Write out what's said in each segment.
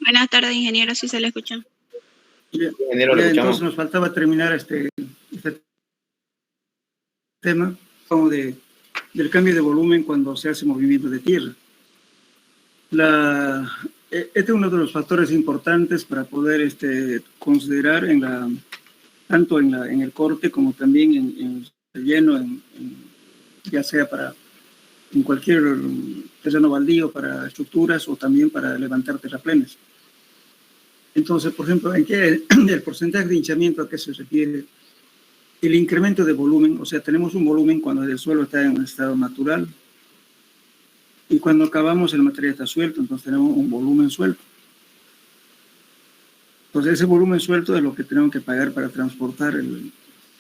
Buenas tardes, ingeniero, si se le escucha. Ingeniero, le escuchamos. Entonces nos faltaba terminar este tema como del cambio de volumen cuando se hace movimiento de tierra. Este es uno de los factores importantes para poder considerar tanto en el corte como también en el relleno, ya sea en cualquier terreno baldío para estructuras o también para levantar terraplenes. Entonces, por ejemplo, el porcentaje de hinchamiento a qué se refiere? El incremento de volumen, o sea, tenemos un volumen cuando el suelo está en un estado natural y cuando acabamos el material está suelto, entonces tenemos un volumen suelto. Entonces ese volumen suelto es lo que tenemos que pagar para transportar,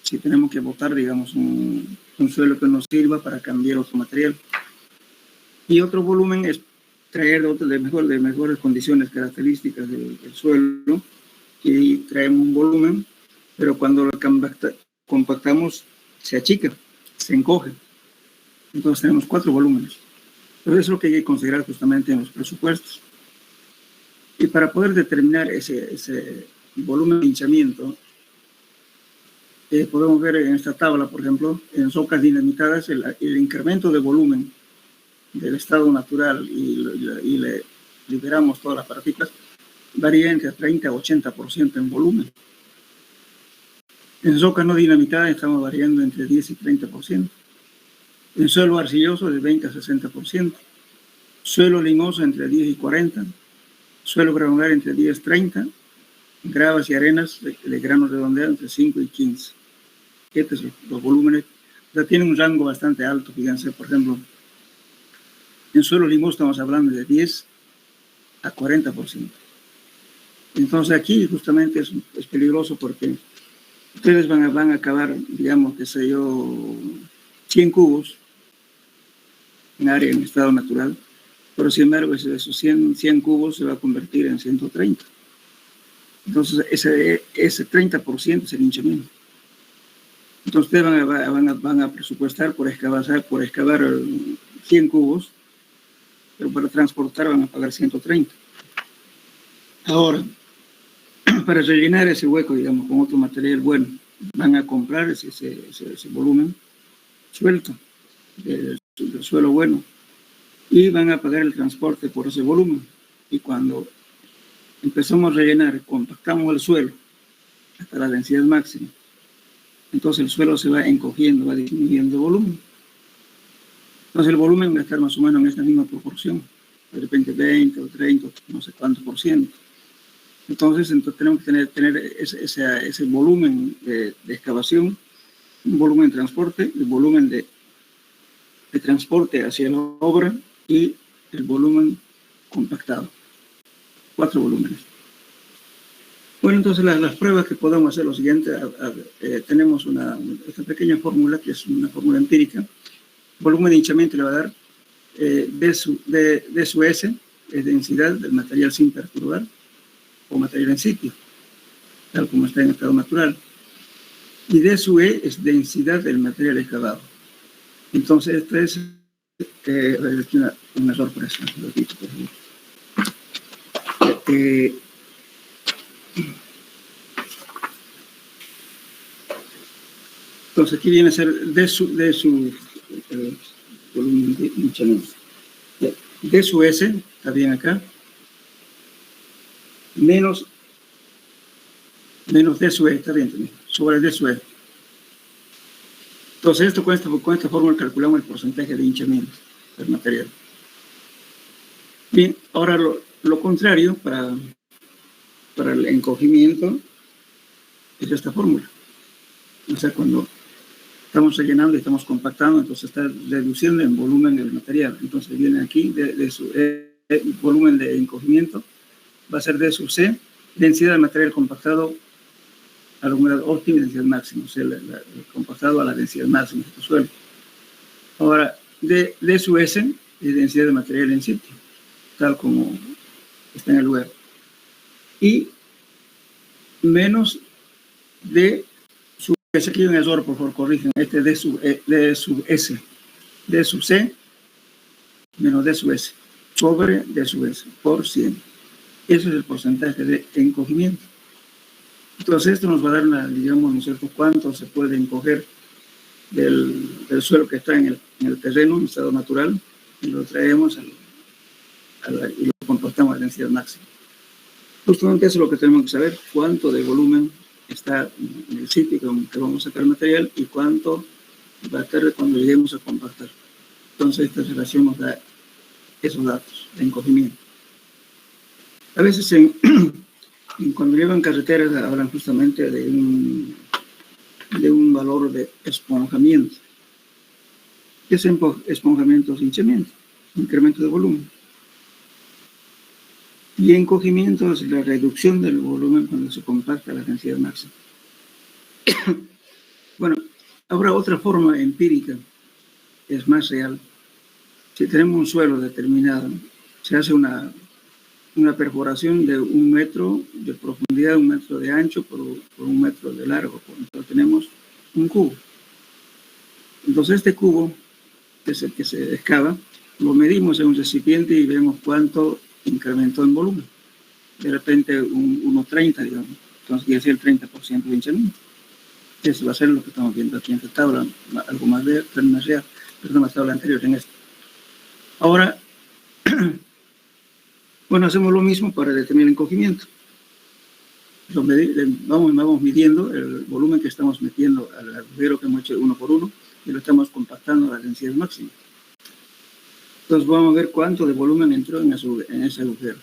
si tenemos que botar, digamos, un suelo que nos sirva para cambiar otro material. Y otro volumen es traer de mejores condiciones características del suelo y traemos un volumen, pero cuando lo compactamos se achica, se encoge. Entonces tenemos 4 volúmenes. Pero eso es lo que hay que considerar justamente en los presupuestos. Y para poder determinar ese volumen de hinchamiento, podemos ver en esta tabla, por ejemplo, en zocas dinamitadas, el incremento de volumen del estado natural y le liberamos todas las partículas, varía entre 30 a 80% en volumen. En zocas no dinamitadas estamos variando entre 10 y 30%. En suelo arcilloso de 20 a 60%. Suelo limoso entre 10 y 40%. Suelo granular entre 10 y 30%. Gravas y arenas de grano redondeado entre 5 y 15%. Estos son los volúmenes. O sea, tienen un rango bastante alto. Fíjense, por ejemplo, en suelo limoso estamos hablando de 10 a 40%. Entonces aquí justamente es peligroso porque ustedes van a acabar, digamos, qué sé yo, 100 cubos en área en estado natural, pero sin embargo esos 100 cubos se va a convertir en 130. Entonces ese 30% es el hinchamiento. Entonces ustedes van a presupuestar por excavar 100 cubos, pero para transportar van a pagar 130. Ahora, para rellenar ese hueco, digamos, con otro material bueno, van a comprar ese volumen suelto del suelo bueno y van a pagar el transporte por ese volumen. Y cuando empezamos a rellenar, compactamos el suelo hasta la densidad máxima, entonces el suelo se va encogiendo, va disminuyendo el volumen. Entonces el volumen va a estar más o menos en esta misma proporción, de repente 20 o 30, no sé cuánto por ciento. Entonces tenemos que tener ese volumen de excavación, un volumen de transporte, el volumen de transporte hacia la obra y el volumen compactado. 4 volúmenes. Bueno, entonces las pruebas que podemos hacer lo siguiente, tenemos esta pequeña fórmula que es una fórmula empírica. El volumen de hinchamiento le va a dar D sub S, es densidad del material sin perturbar, o material en sitio, tal como está en estado natural. Y D sub E es densidad del material excavado. Entonces, este es un error por eso. Entonces, aquí viene a ser D sub volumen de hinchamiento. D sub S, está bien acá, menos D sub E, está bien también, sobre D sub E. Entonces, con esta fórmula calculamos el porcentaje de hinchamiento del material. Bien, ahora lo contrario para el encogimiento es esta fórmula. O sea, cuando estamos rellenando y estamos compactando, entonces está reduciendo el volumen del material. Entonces viene aquí el volumen de encogimiento, va a ser D sub C, densidad del material compactado a la humedad óptima y densidad máxima, o sea, el compactado a la densidad máxima de tu suelo. Ahora, D sub S es densidad de material en sitio, tal como está en el lugar. Y menos D sub S, aquí hay un error, por favor, corrigen, este D sub S, D sub C, menos D sub S, sobre D sub S, por 100. Ese es el porcentaje de encogimiento. Entonces, esto nos va a dar una, digamos, ¿no es cierto?, cuánto se puede encoger del suelo que está en el terreno, en estado natural, y lo traemos y lo compostamos a densidad máxima. Justamente eso es lo que tenemos que saber, cuánto de volumen está en el sitio que vamos a sacar el material y cuánto va a estar cuando lleguemos a compactar. Entonces, esta relación nos da esos datos de encogimiento. A veces cuando llevan carreteras hablan justamente de un valor de esponjamiento. ¿Qué es esponjamiento? Es hinchamiento, incremento de volumen. Y encogimiento es la reducción del volumen cuando se compacta a la densidad máxima. Bueno, habrá otra forma empírica, es más real. Si tenemos un suelo determinado, se hace una perforación de 1 metro de profundidad, 1 metro de ancho por 1 metro de largo. Entonces tenemos un cubo. Entonces este cubo que se excava, lo medimos en un recipiente y vemos cuánto incrementó en volumen. De repente 1,30, digamos. Entonces quiere decir el 30% de hinchamiento. Eso va a ser lo que estamos viendo aquí en esta tabla, algo más real, perdón, la tabla anterior en esta. Ahora, bueno, hacemos lo mismo para determinar el encogimiento. Vamos midiendo el volumen que estamos metiendo al agujero que hemos hecho 1 por 1 y lo estamos compactando a la densidad máxima. Entonces vamos a ver cuánto de volumen entró en ese agujero.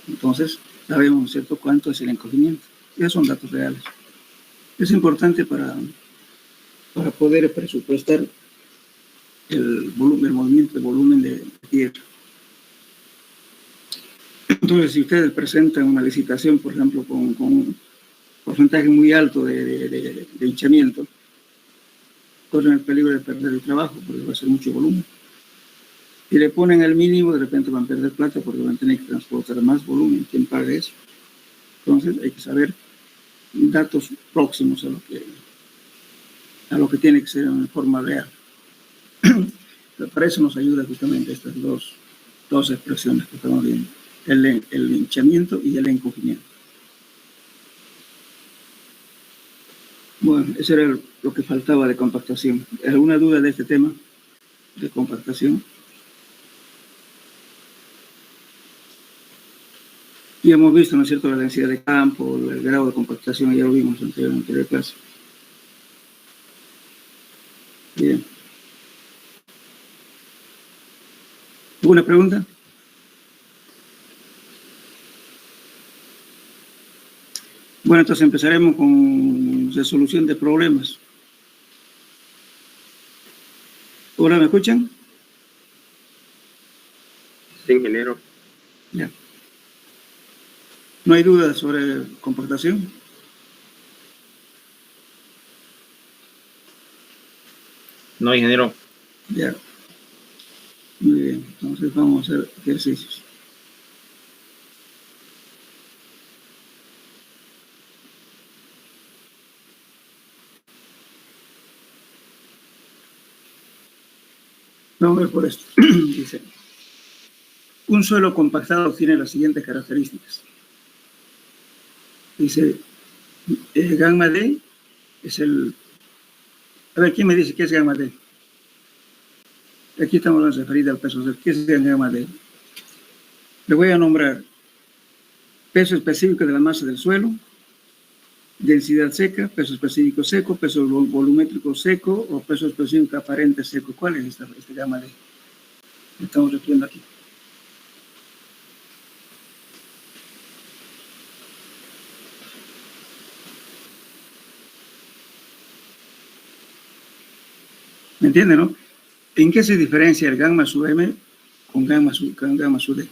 Entonces sabemos, ¿cierto?, cuánto es el encogimiento. Ya son datos reales. Es importante para poder presupuestar el movimiento, el volumen de tierra. Entonces, si ustedes presentan una licitación, por ejemplo, con un porcentaje muy alto de hinchamiento, corren el peligro de perder el trabajo, porque va a ser mucho volumen. Si le ponen el mínimo, de repente van a perder plata porque van a tener que transportar más volumen. ¿Quién paga eso? Entonces, hay que saber datos próximos a lo que tiene que ser en forma real. Para eso nos ayuda justamente estas dos expresiones que estamos viendo, el hinchamiento y el encogimiento. Bueno, eso era lo que faltaba de compactación. ¿Alguna duda de este tema de compactación? Y hemos visto, ¿no es cierto?, la densidad de campo, el grado de compactación, ya lo vimos en la anterior clase. Bien. ¿Alguna pregunta? Bueno, entonces empezaremos con resolución de problemas. ¿Ahora me escuchan? Sí, ingeniero. Ya. ¿No hay dudas sobre compactación? No, ingeniero. Ya. Muy bien, entonces vamos a hacer ejercicios. Vamos a ver por esto. Dice, un suelo compactado tiene las siguientes características. Dice, gamma D es el... A ver, ¿quién me dice qué es gamma D? Aquí estamos referidos al peso. ¿Qué es gamma D? Le voy a nombrar peso específico de la masa del suelo, densidad seca, peso específico seco, peso volumétrico seco o peso específico aparente seco. ¿Cuál es este gamma D? Estamos refiriendo aquí. ¿Me entienden, no? ¿En qué se diferencia el gamma sub M con gamma sub D?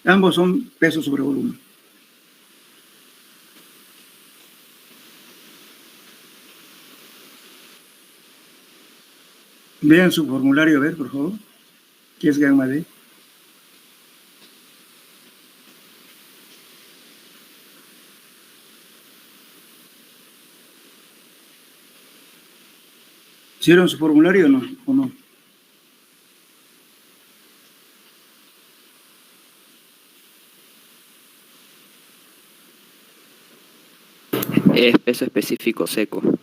Ambos son peso sobre volumen. Vean su formulario, a ver, por favor. ¿Qué es gamma D? ¿Hicieron su formulario o no? Es peso específico seco.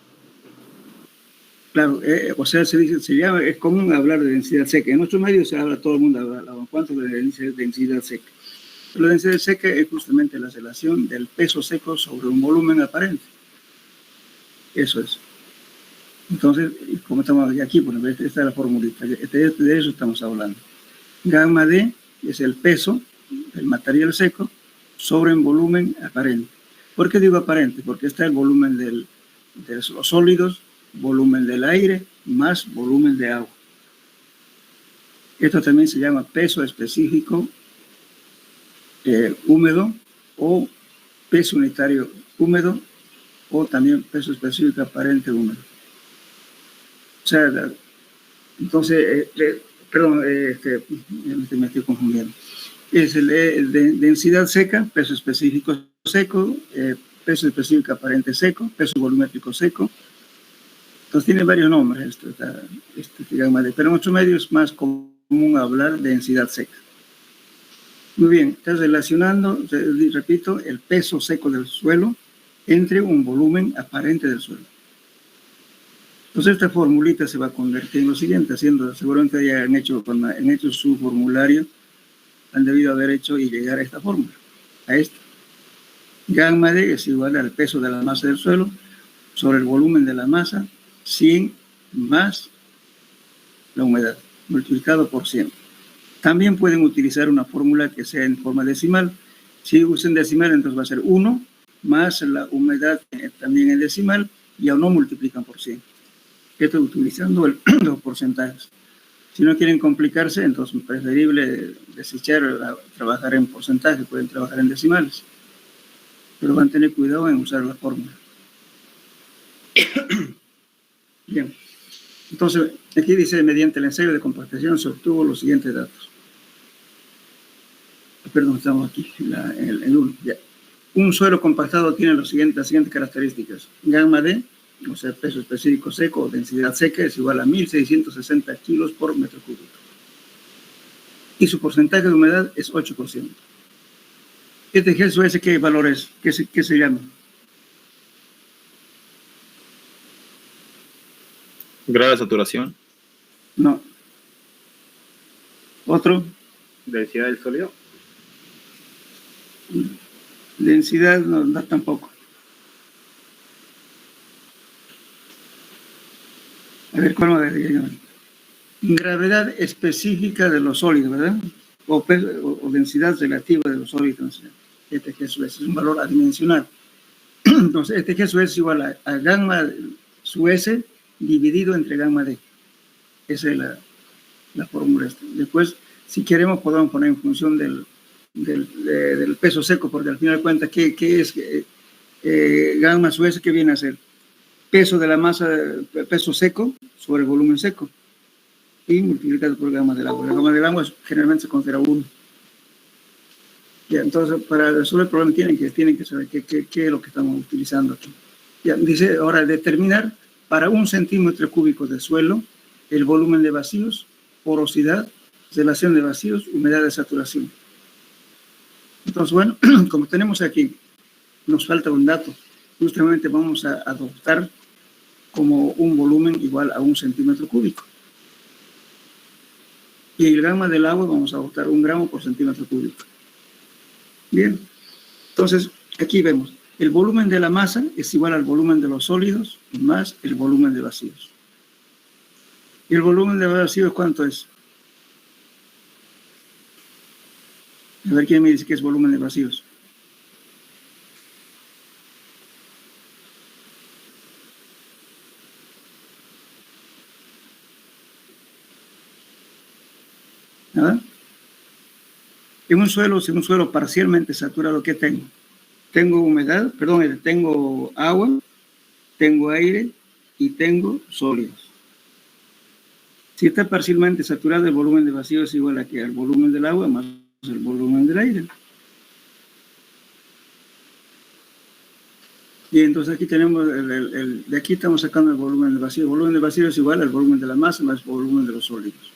Claro, o sea, es común hablar de densidad seca. En nuestros medios se habla, todo el mundo habla, ¿cuánto de densidad seca? Pero la densidad seca es justamente la relación del peso seco sobre un volumen aparente. Eso es. Entonces, como estamos aquí, bueno, esta es la formulita, de eso estamos hablando. Gamma D es el peso del material seco sobre un volumen aparente. ¿Por qué digo aparente? Porque está el volumen de los sólidos, volumen del aire, más volumen de agua. Esto también se llama peso específico húmedo o peso unitario húmedo o también peso específico aparente húmedo. O sea, entonces, perdón, me estoy confundiendo. Es densidad seca, peso específico seco, peso específico aparente seco, peso volumétrico seco. Entonces tiene varios nombres este gamma D, pero en muchos medios es más común hablar de densidad seca. Muy bien, está relacionando, repito, el peso seco del suelo entre un volumen aparente del suelo. Entonces esta formulita se va a convertir en lo siguiente, seguramente ya han hecho su formulario, han debido haber hecho y llegar a esta fórmula, a esta. Gamma D es igual al peso de la masa del suelo sobre el volumen de la masa, 100 más la humedad, multiplicado por 100. También pueden utilizar una fórmula que sea en forma decimal. Si usan decimal, entonces va a ser 1 más la humedad también en decimal y aún no multiplican por 100. Esto utilizando los porcentajes. Si no quieren complicarse, entonces es preferible desechar, trabajar en porcentajes, pueden trabajar en decimales. Pero van a tener cuidado en usar la fórmula. Bien. Entonces, aquí dice, mediante el ensayo de compactación se obtuvo los siguientes datos. Perdón, estamos aquí, en 1. Un suelo compactado tiene las siguientes características. Gamma D, o sea, peso específico seco o densidad seca, es igual a 1.660 kilos por metro cúbico. Y su porcentaje de humedad es 8%. Este GSUS, ¿qué valor es? ¿Qué se llama? Grado de saturación. No. ¿Otro? Densidad del sólido. Densidad no tampoco. A ver, ¿cuál va a decir? Gravedad específica de los sólidos, ¿verdad? O densidad relativa de los sólidos. Este GSUS es un valor adimensional. Entonces, este GSUS es igual a gamma SUS dividido entre gamma D. Esa es la fórmula. Después, si queremos, podemos poner en función del peso seco, porque al final de cuentas, ¿qué es gamma SUS? ¿Qué viene a ser? Peso de la masa, peso seco sobre el volumen seco y multiplicado por gamma del agua. La gamma del agua generalmente se considera 1. Ya, entonces, para resolver el problema tienen que saber qué es lo que estamos utilizando aquí. Ya, dice, ahora determinar para 1 centímetro cúbico de suelo el volumen de vacíos, porosidad, relación de vacíos, humedad de saturación. Entonces, bueno, como tenemos aquí, nos falta un dato. Justamente vamos a adoptar como un volumen igual a 1 centímetro cúbico. Y el gamma del agua vamos a adoptar 1 gramo por centímetro cúbico. Bien, entonces aquí vemos, el volumen de la masa es igual al volumen de los sólidos más el volumen de vacíos. ¿Y el volumen de vacíos cuánto es? A ver quién me dice que es volumen de vacíos. ¿Nada? En un suelo parcialmente saturado, ¿qué tengo? Tengo humedad, tengo agua, tengo aire y tengo sólidos. Si está parcialmente saturado, el volumen de vacío es igual al volumen del agua más el volumen del aire. Y entonces aquí tenemos, de aquí estamos sacando el volumen de vacío. El volumen de vacío es igual al volumen de la masa más el volumen de los sólidos.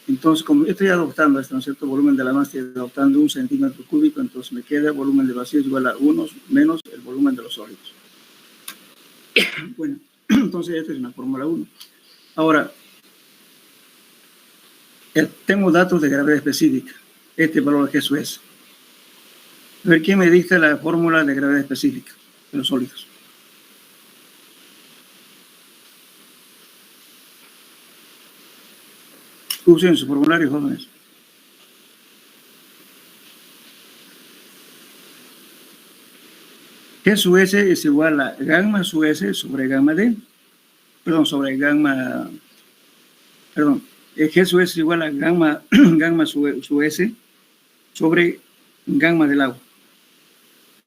Entonces, como estoy adoptando esto, ¿no es cierto? Volumen de la masa estoy adoptando 1 centímetro cúbico, entonces me queda volumen de vacío igual a 1 menos el volumen de los sólidos. Bueno, entonces esta es una Fórmula 1. Ahora, tengo datos de gravedad específica. Este valor de Jesús es. A ver, ¿quién me dicta la fórmula de gravedad específica de los sólidos? Usen su formulario, jóvenes. G sub S es igual a gamma sub S sobre gamma D. Perdón, sobre gamma... Perdón. G sub S es igual a gamma, gamma sub S sobre gamma del agua.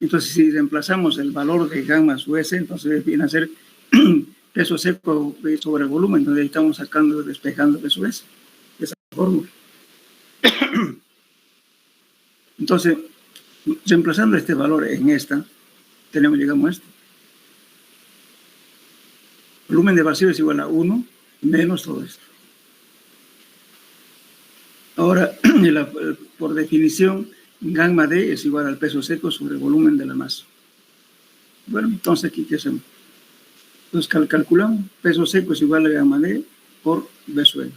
Entonces, si reemplazamos el valor de gamma sub S, entonces viene a ser peso seco sobre el volumen. Entonces, ahí estamos sacando, despejando peso S. Esa fórmula. Entonces, reemplazando este valor en esta, llegamos a esto. Volumen de vacío es igual a 1 menos todo esto. Ahora, por definición, gamma D es igual al peso seco sobre el volumen de la masa. Bueno, entonces aquí, ¿qué hacemos? Entonces calculamos, peso seco es igual a gamma D por B sub M.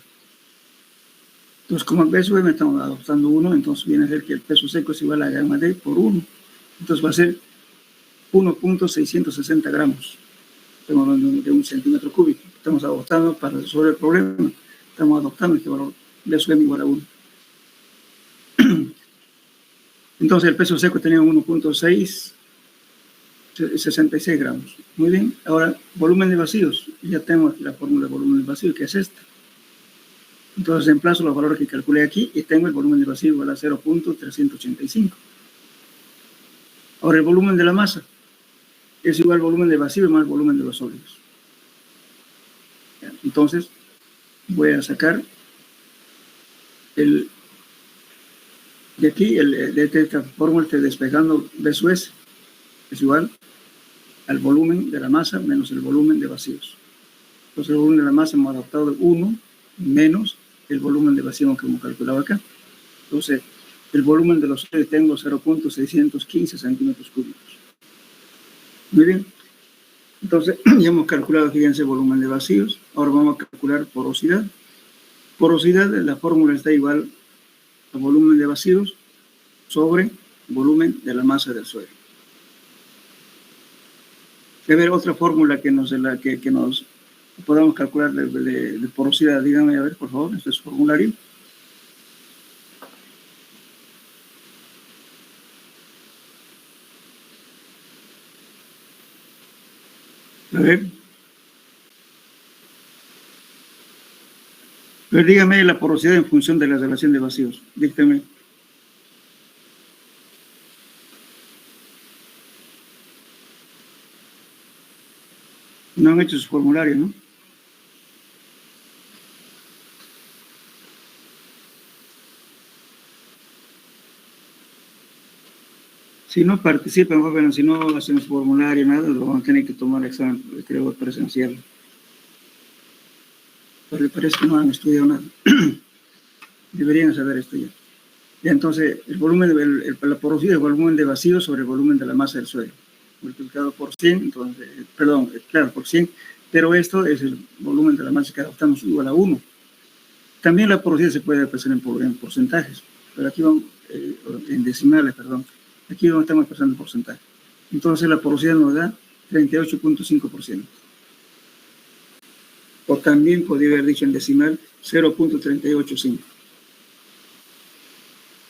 Entonces, como B sub M estamos adoptando 1, entonces viene a ser que el peso seco es igual a gamma D por 1. Entonces va a ser 1.660 gramos. Estamos hablando de 1 centímetro cúbico. Estamos adoptando para resolver el problema. Estamos adoptando este valor B sub M igual a 1. Entonces el peso seco tenía 1.666 gramos. Muy bien. Ahora, volumen de vacíos. Ya tengo aquí la fórmula de volumen de vacío, que es esta. Entonces reemplazo los valores que calculé aquí y tengo el volumen de vacío igual a 0.385. Ahora el volumen de la masa es igual al volumen de vacío más el volumen de los sólidos. Entonces voy a sacar de aquí, de esta fórmula estoy despejando B sub S es igual al volumen de la masa menos el volumen de vacíos. Entonces el volumen de la masa hemos adaptado 1 menos el volumen de vacío que hemos calculado acá. Entonces el volumen de los sólidos tengo 0.615 centímetros cúbicos. Muy bien. Entonces ya hemos calculado, fíjense, volumen de vacíos. Ahora vamos a calcular porosidad. Porosidad, la fórmula está igual al volumen de vacíos sobre volumen de la masa del suelo. A ver, otra fórmula que nos podamos calcular de porosidad. Díganme, a ver, por favor, este es su formulario. A ver. Pero dígame la porosidad en función de la relación de vacíos. Dígame. No han hecho su formulario, ¿no? Si no participan, bueno, si no hacen su formulario, nada, lo van a tener que tomar el examen, creo, presencial. Pero parece que no han estudiado nada. Deberían saber esto ya. Y entonces, el volumen, la porosidad, el volumen de vacío sobre el volumen de la masa del suelo. Multiplicado por 100, entonces, perdón, claro, por 100, pero esto es el volumen de la masa que adoptamos igual a 1. También la porosidad se puede expresar en porcentajes, pero aquí vamos, en decimales, perdón. Aquí no estamos expresando en porcentaje. Entonces la porosidad nos da 38.5%. O también podría haber dicho en decimal 0.385.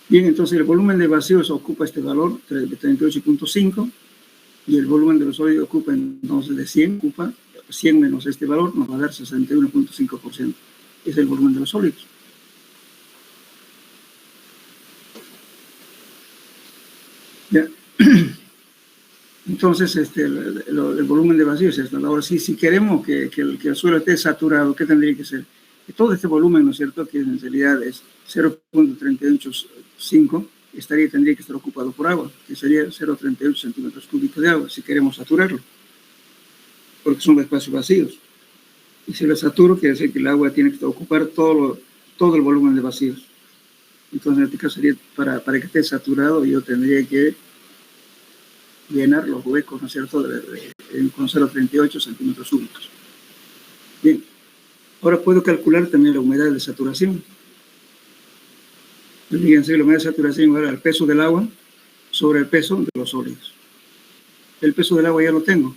Bien, entonces el volumen de vacíos ocupa este valor de 38.5 y el volumen de los sólidos ocupa entonces de 100, ocupa 100 menos este valor, nos va a dar 61.5%. Es el volumen de los sólidos. Ya. Entonces, el volumen de vacío es esto. Ahora, si queremos que el suelo esté saturado, ¿qué tendría que ser? Que todo este volumen, ¿no es cierto?, que en realidad es 0.385, tendría que estar ocupado por agua, que sería 0.38 centímetros cúbicos de agua, si queremos saturarlo, porque son espacios vacíos. Y si lo saturo, quiere decir que el agua tiene que ocupar todo el volumen de vacíos. Entonces, en este caso sería, para que esté saturado, yo tendría que llenar los huecos, ¿no es cierto?, con 0,38 centímetros cúbicos. Bien, ahora puedo calcular también la humedad de saturación. Fíjense, la humedad de saturación igual al peso del agua sobre el peso de los sólidos. El peso del agua ya lo tengo.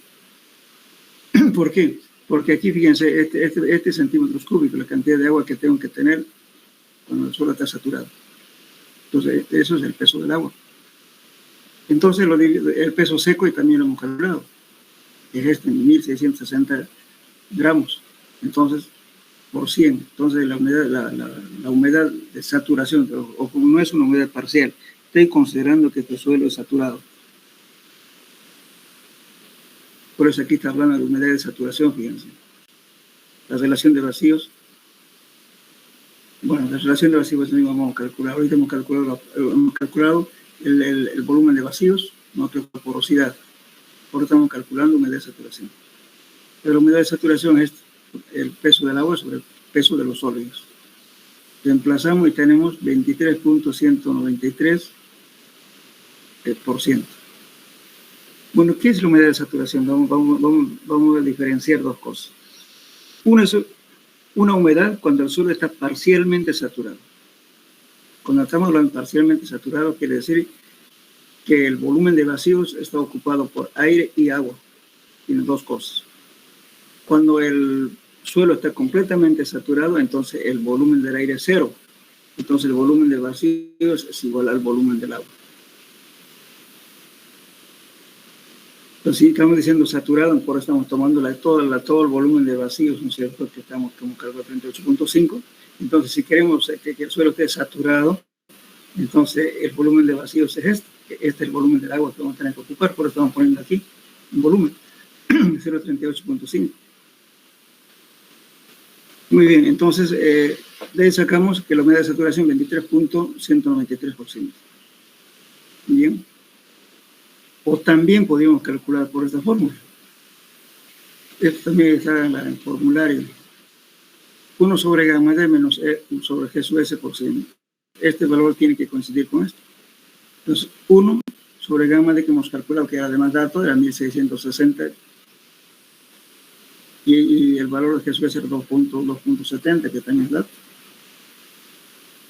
¿Por qué? Porque aquí, fíjense, este centímetros cúbicos, la cantidad de agua que tengo que tener cuando el suelo está saturado. Entonces, eso es el peso del agua. Entonces, el peso seco y también lo hemos calculado. Es 1.660 gramos. Entonces, por 100. Entonces, la humedad de saturación, o como no es una humedad parcial, estoy considerando que tu suelo es saturado. Por eso aquí está hablando de humedad de saturación, fíjense. La relación de vacíos. Bueno, la relación de vacíos no vamos a calcular. Ahorita hemos calculado el volumen de vacíos, no la porosidad. Ahora estamos calculando humedad de saturación. Pero la humedad de saturación es el peso del agua sobre el peso de los sólidos. Reemplazamos y tenemos 23.193%. Bueno, ¿qué es la humedad de saturación? Vamos a diferenciar dos cosas. Una es una humedad cuando el suelo está parcialmente saturado. Cuando estamos hablando de parcialmente saturado, quiere decir que el volumen de vacíos está ocupado por aire y agua. Tiene dos cosas. Cuando el suelo está completamente saturado, entonces el volumen del aire es cero. Entonces el volumen de vacíos es igual al volumen del agua. Entonces, si estamos diciendo saturado, por eso estamos tomando todo el volumen de vacíos, ¿no es cierto? Que estamos como calculando 38.5. Entonces, si queremos que el suelo esté saturado, entonces el volumen de vacíos es este. Este es el volumen del agua que vamos a tener que ocupar, por eso estamos poniendo aquí un volumen, 0,38.5. Muy bien, entonces de ahí sacamos que la humedad de saturación 23.193%. Bien. O también podríamos calcular por esta fórmula. Esto también está en el formulario. 1 sobre gamma D menos E sobre G sub S por 100. Este valor tiene que coincidir con esto. Entonces, 1 sobre gamma D que hemos calculado, que era de más dato, era 1.660. Y el valor de G sub S era 2.70, que también es dato.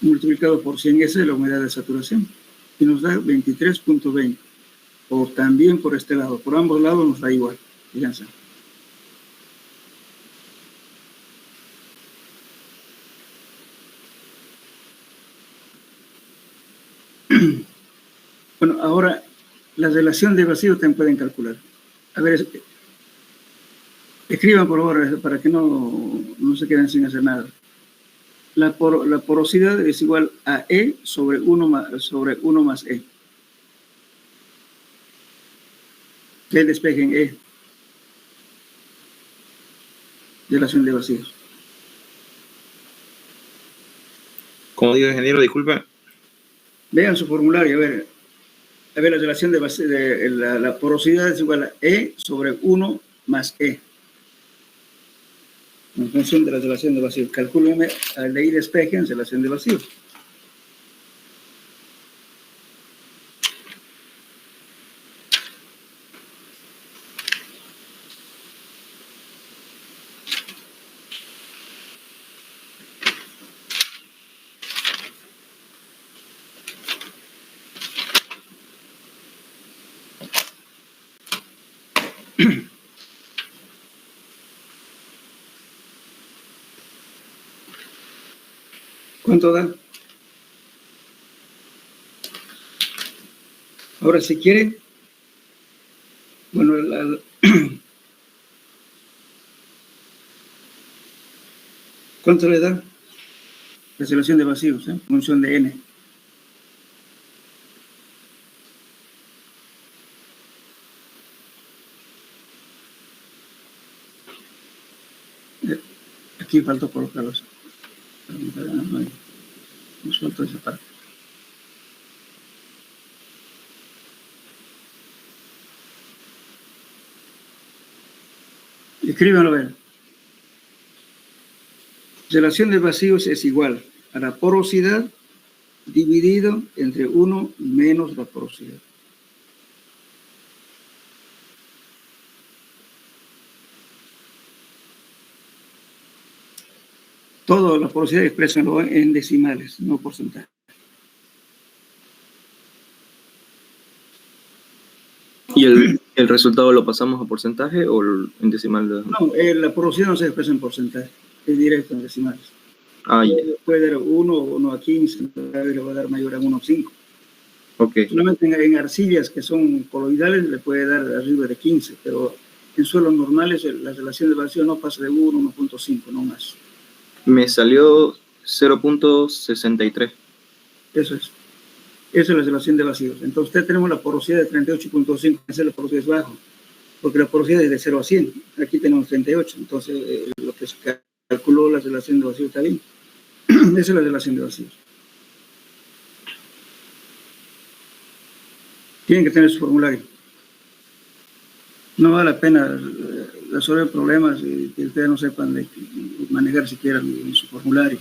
Multiplicado por 100, esa es la humedad de saturación. Y nos da 23.20. O también por este lado. Por ambos lados nos da igual. Fíjense. Bueno, ahora la relación de vacío también pueden calcular. A ver, escriban por favor para que no se queden sin hacer nada. La porosidad es igual a E sobre 1 más E. Que despejen E. Relación de vacíos. Como digo, ingeniero, disculpe. Vean su formulario, a ver, la relación de vacíos, la porosidad es igual a E sobre 1 más E. En función de la relación de vacíos. Calcúlenme al de ahí despejen relación de vacíos. ¿Cuánto da? Ahora, si quieren, bueno, ¿cuánto le da? La relación de vacíos, función de N. Aquí faltó colocarlos. No suelto esa parte. Escríbanlo, a ver. Relación de vacíos es igual a la porosidad dividido entre 1 menos la porosidad. Toda la porosidad expresanlo en decimales, no porcentaje. ¿Y el resultado lo pasamos a porcentaje o en decimal? No, la porosidad no se expresa en porcentaje, es directo en decimales. Ah, ya. Puede dar 1 a 15, le va a dar mayor a 1 a 5. Ok. Solamente en arcillas que son coloidales le puede dar arriba de 15, pero en suelos normales la relación de vacío no pasa de 1 a 1.5, no más. Me salió 0.63. Eso es. Esa es la relación de vacíos. Entonces, usted tenemos la porosidad de 38.5, esa es la porosidad bajo, porque la porosidad es de 0 a 100. Aquí tenemos 38, entonces lo que se calculó la relación de vacíos está bien. Esa es la relación de vacíos. Tienen que tener su formulario. No vale la pena resolver problemas que ustedes no sepan manejar siquiera en su formulario.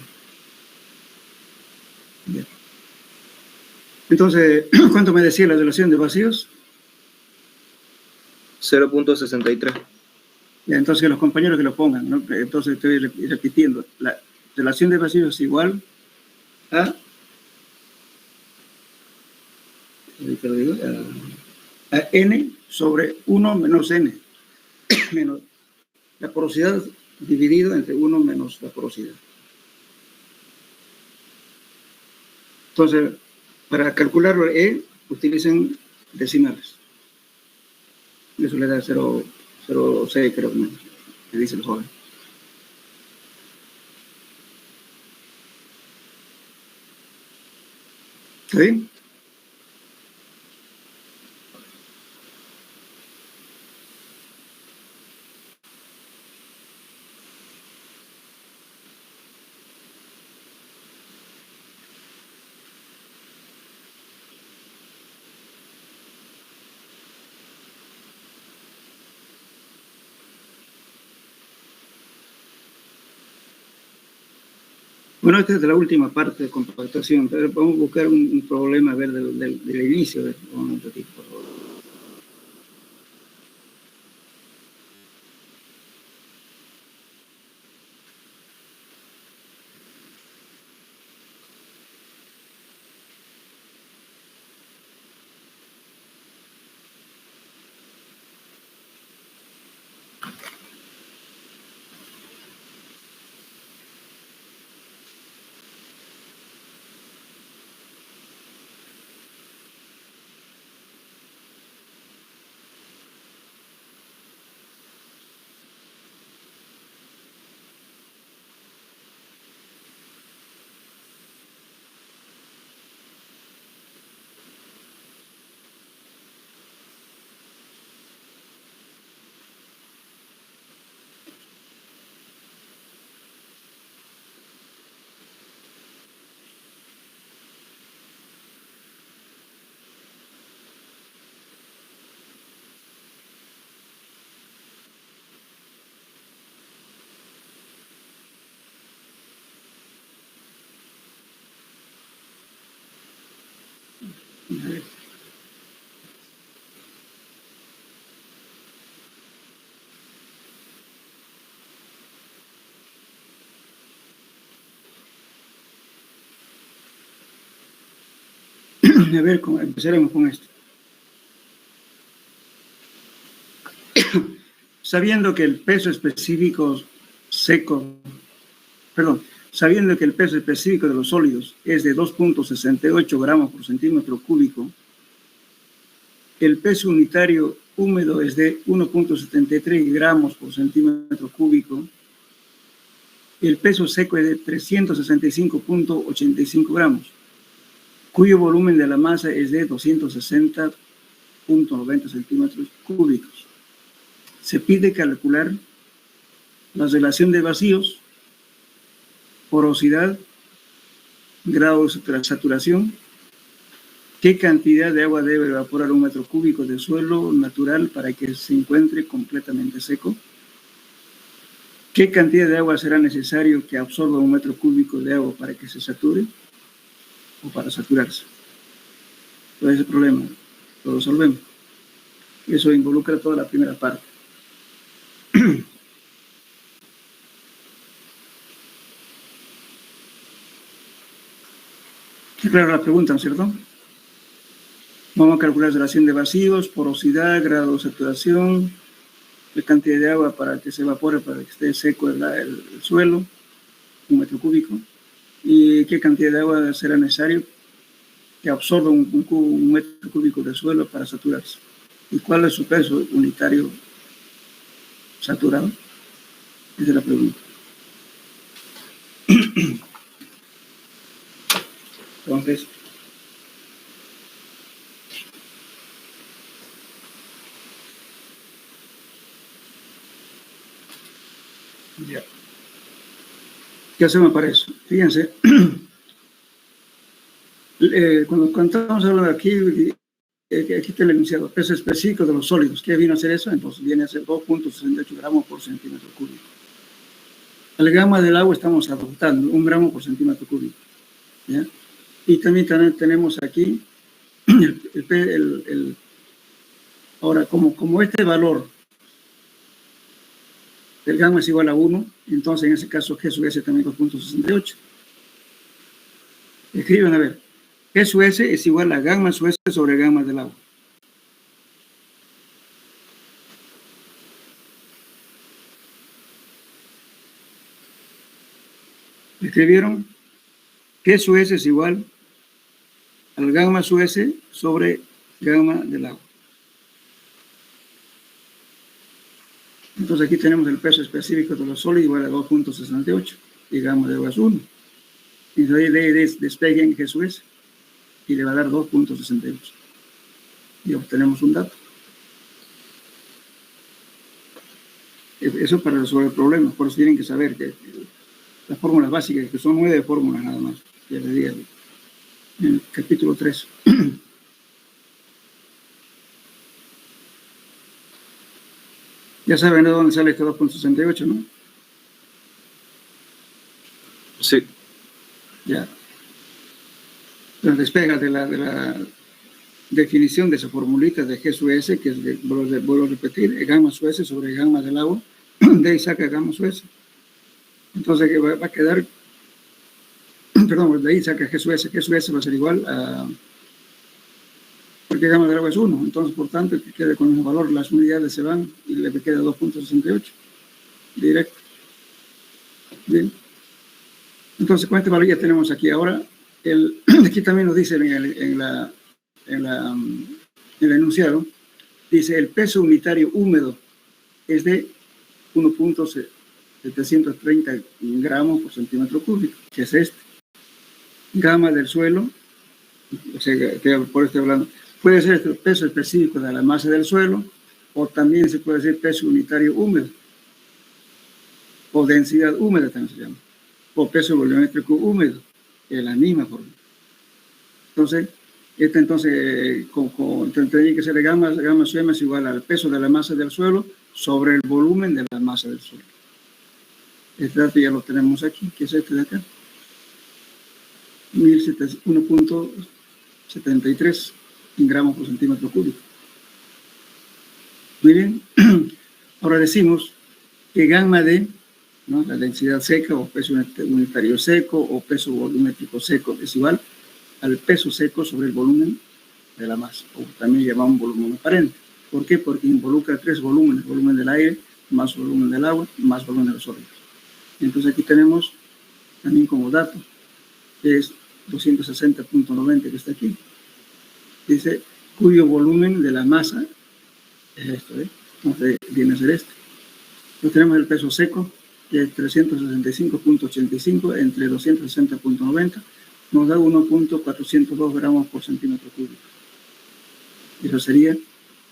Bien. Entonces, ¿cuánto me decía la relación de vacíos? 0.63. Ya, entonces los compañeros que lo pongan, ¿no? Entonces estoy repitiendo. La relación de vacíos es igual a n sobre 1 menos n, menos la porosidad dividido entre 1 menos la porosidad. Entonces, para calcularlo E, utilicen decimales. Eso le da 0,06, creo que dice el joven. ¿Está bien? Bueno, esta es de la última parte de compactación, pero vamos a buscar un problema, a ver, del inicio. Un ratito, por favor. A ver. A ver, empezaremos con esto. Sabiendo que el peso específico sabiendo que el peso específico de los sólidos es de 2.68 gramos por centímetro cúbico, el peso unitario húmedo es de 1.73 gramos por centímetro cúbico, el peso seco es de 365.85 gramos, cuyo volumen de la masa es de 260.90 centímetros cúbicos. Se pide calcular la relación de vacíos, porosidad, grado de saturación, qué cantidad de agua debe evaporar un metro cúbico de suelo natural para que se encuentre completamente seco, qué cantidad de agua será necesario que absorba un metro cúbico de agua para que se sature o para saturarse. Todo ese problema lo resolvemos. Eso involucra toda la primera parte. Está clara la pregunta, ¿no es cierto? Vamos a calcular relación de vacíos, porosidad, grado de saturación, la cantidad de agua para que se evapore, para que esté seco el suelo, 1 metro cúbico, y qué cantidad de agua será necesario que absorba un metro cúbico de suelo para saturarse. ¿Y cuál es su peso unitario saturado? Esa es la pregunta. Entonces, ya. ¿Qué hacemos para eso? Fíjense, cuando estamos hablando aquí está el enunciado, peso específico de los sólidos. ¿Qué viene a ser eso? Entonces viene a ser 2.68 gramos por centímetro cúbico. Al gama del agua estamos adoptando 1 gramo por centímetro cúbico. ¿Ya? Y también tenemos aquí ahora, como este valor del gamma es igual a 1, entonces en ese caso G sub S también 2.68. Escriban a ver, G sub S es igual a gamma sub S sobre gamma del agua. ¿Escribieron? G sub S es igual al gamma sub S sobre gamma del agua. Entonces aquí tenemos el peso específico de los sólidos igual a 2.68 y gamma de agua es 1. Y ahí despeguen G sub S y le va a dar 2.68. Y obtenemos un dato. Eso para resolver el problema. Por eso tienen que saber que las fórmulas básicas, que son 9 fórmulas nada más, ya les dije en el capítulo 3. Ya saben de dónde sale este 2.68, ¿no? Sí. Ya. Entonces despega de la definición de esa formulita de G sub S, que es, vuelvo a repetir, gamma sub S sobre gamma del agua, de ahí saca gamma sub S. Entonces va a quedar, perdón, de ahí saca G sub S va a ser igual a, porque gamma del agua es 1, entonces por tanto que quede con el valor, las unidades se van y le queda 2.68, directo. Bien. Entonces con este valor ya tenemos aquí ahora, aquí también nos dice en el enunciado, dice el peso unitario húmedo es de 1.730 gramos por centímetro cúbico, que es este. Gamma del suelo, o sea, por esto estoy hablando, puede ser el peso específico de la masa del suelo, o también se puede decir peso unitario húmedo, o densidad húmeda también se llama, o peso volumétrico húmedo, es la misma forma. Entonces, tendría que ser gamma sub M es igual al peso de la masa del suelo sobre el volumen de la masa del suelo. Este dato ya lo tenemos aquí, que es este de acá. 1.73 gramos por centímetro cúbico. Muy bien. Ahora decimos que gamma D, ¿no?, la densidad seca o peso unitario seco o peso volumétrico seco es igual al peso seco sobre el volumen de la masa, o también llamamos volumen aparente. ¿Por qué? Porque involucra 3 volúmenes: volumen del aire, más volumen del agua, más volumen de los sólidos. Entonces aquí tenemos también como dato, que es 260.90 que está aquí. Dice, cuyo volumen de la masa es esto, entonces viene a ser este. Entonces tenemos el peso seco, que es 365.85 entre 260.90, nos da 1.402 gramos por centímetro cúbico. Eso sería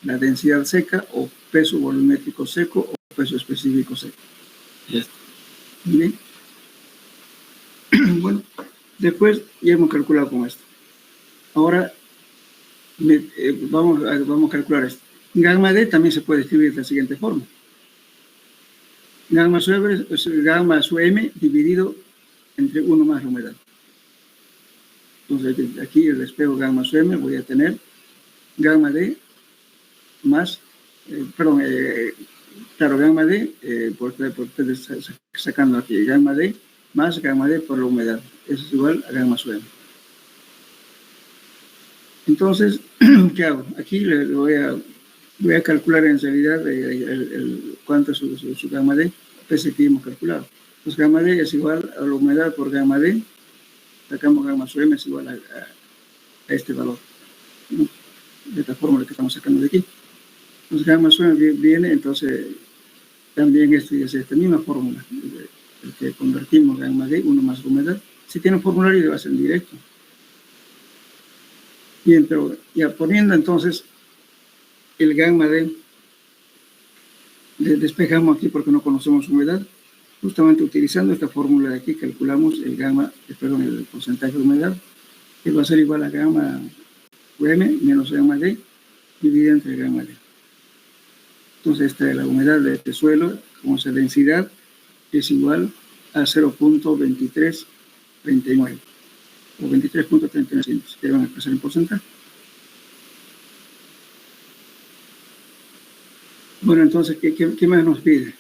la densidad seca o peso volumétrico seco o peso específico seco. Bien. Bueno, después ya hemos calculado con esto. Ahora vamos a calcular esto. Gamma D también se puede escribir de la siguiente forma. Gamma sub M dividido entre 1 más la humedad. Entonces aquí el espejo gamma sub M voy a tener gamma D más, gamma D, por ustedes sacando aquí, gamma D más gamma D por la humedad. Eso es igual a gamma sub M. Entonces, ¿qué hago? Aquí le voy a calcular en realidad cuánto es su gamma D, pese que hemos calculado. Pues gamma D es igual a la humedad por gamma D, sacamos gamma sub m es igual a este valor, ¿no? De esta fórmula que estamos sacando de aquí. Pues gamma sub m viene, entonces, también es esta misma fórmula, el que convertimos gamma D, 1 más la humedad. Si tiene un formulario, le va a ser en directo. Bien, pero ya poniendo entonces el gamma D, despejamos aquí porque no conocemos humedad. Justamente utilizando esta fórmula de aquí calculamos el porcentaje de humedad, que va a ser igual a gamma UM menos gamma D dividida entre gamma D. Entonces esta es la humedad de este suelo, como esa densidad es igual a 0.2339 o 23.39, si quieren expresar en porcentaje. Bueno, entonces, ¿qué más nos pide?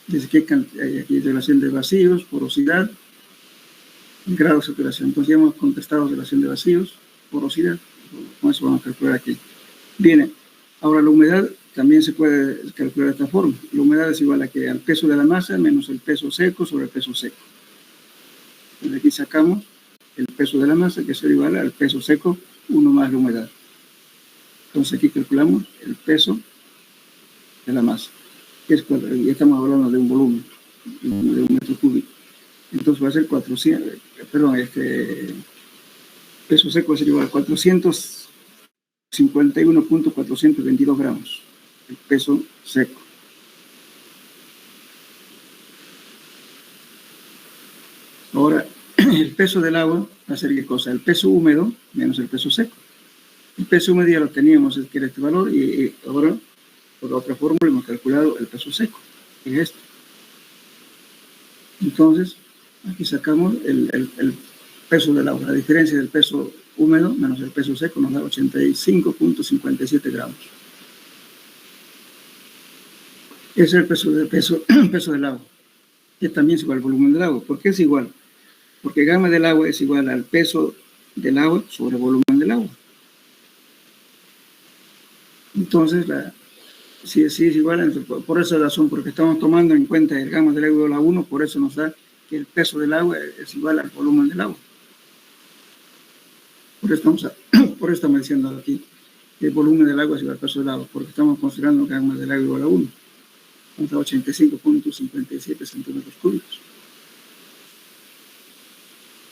Dice que hay aquí relación de vacíos, porosidad, grado de saturación. Entonces ya hemos contestado relación de vacíos, porosidad. Con eso vamos a calcular aquí. Bien, ahora la humedad también se puede calcular de esta forma. La humedad es igual a que al peso de la masa menos el peso seco sobre el peso seco. Entonces aquí sacamos el peso de la masa, que es igual al peso seco, 1 más la humedad. Entonces aquí calculamos el peso de la masa. Ya estamos hablando de un volumen, de un metro cúbico. Entonces va a ser 400, peso seco va a ser igual a 451.422 gramos, el peso seco. Ahora, el peso del agua va a ser ¿qué cosa? El peso húmedo menos el peso seco. El peso húmedo ya lo teníamos, que era este valor, y ahora por otra fórmula hemos calculado el peso seco, que es este. Entonces, aquí sacamos el peso del agua. La diferencia del peso húmedo menos el peso seco nos da 85.57 gramos. Ese es el peso del agua, que también es igual al volumen del agua. ¿Por qué es igual? Porque gamma del agua es igual al peso del agua sobre el volumen del agua. Entonces, si es igual, por esa razón, porque estamos tomando en cuenta el gamma del agua igual a 1, por eso nos da que el peso del agua es igual al volumen del agua. Por eso estamos diciendo aquí que el volumen del agua es igual al peso del agua, porque estamos considerando el gamma del agua igual a 1. Nos da 85.57 centímetros cúbicos.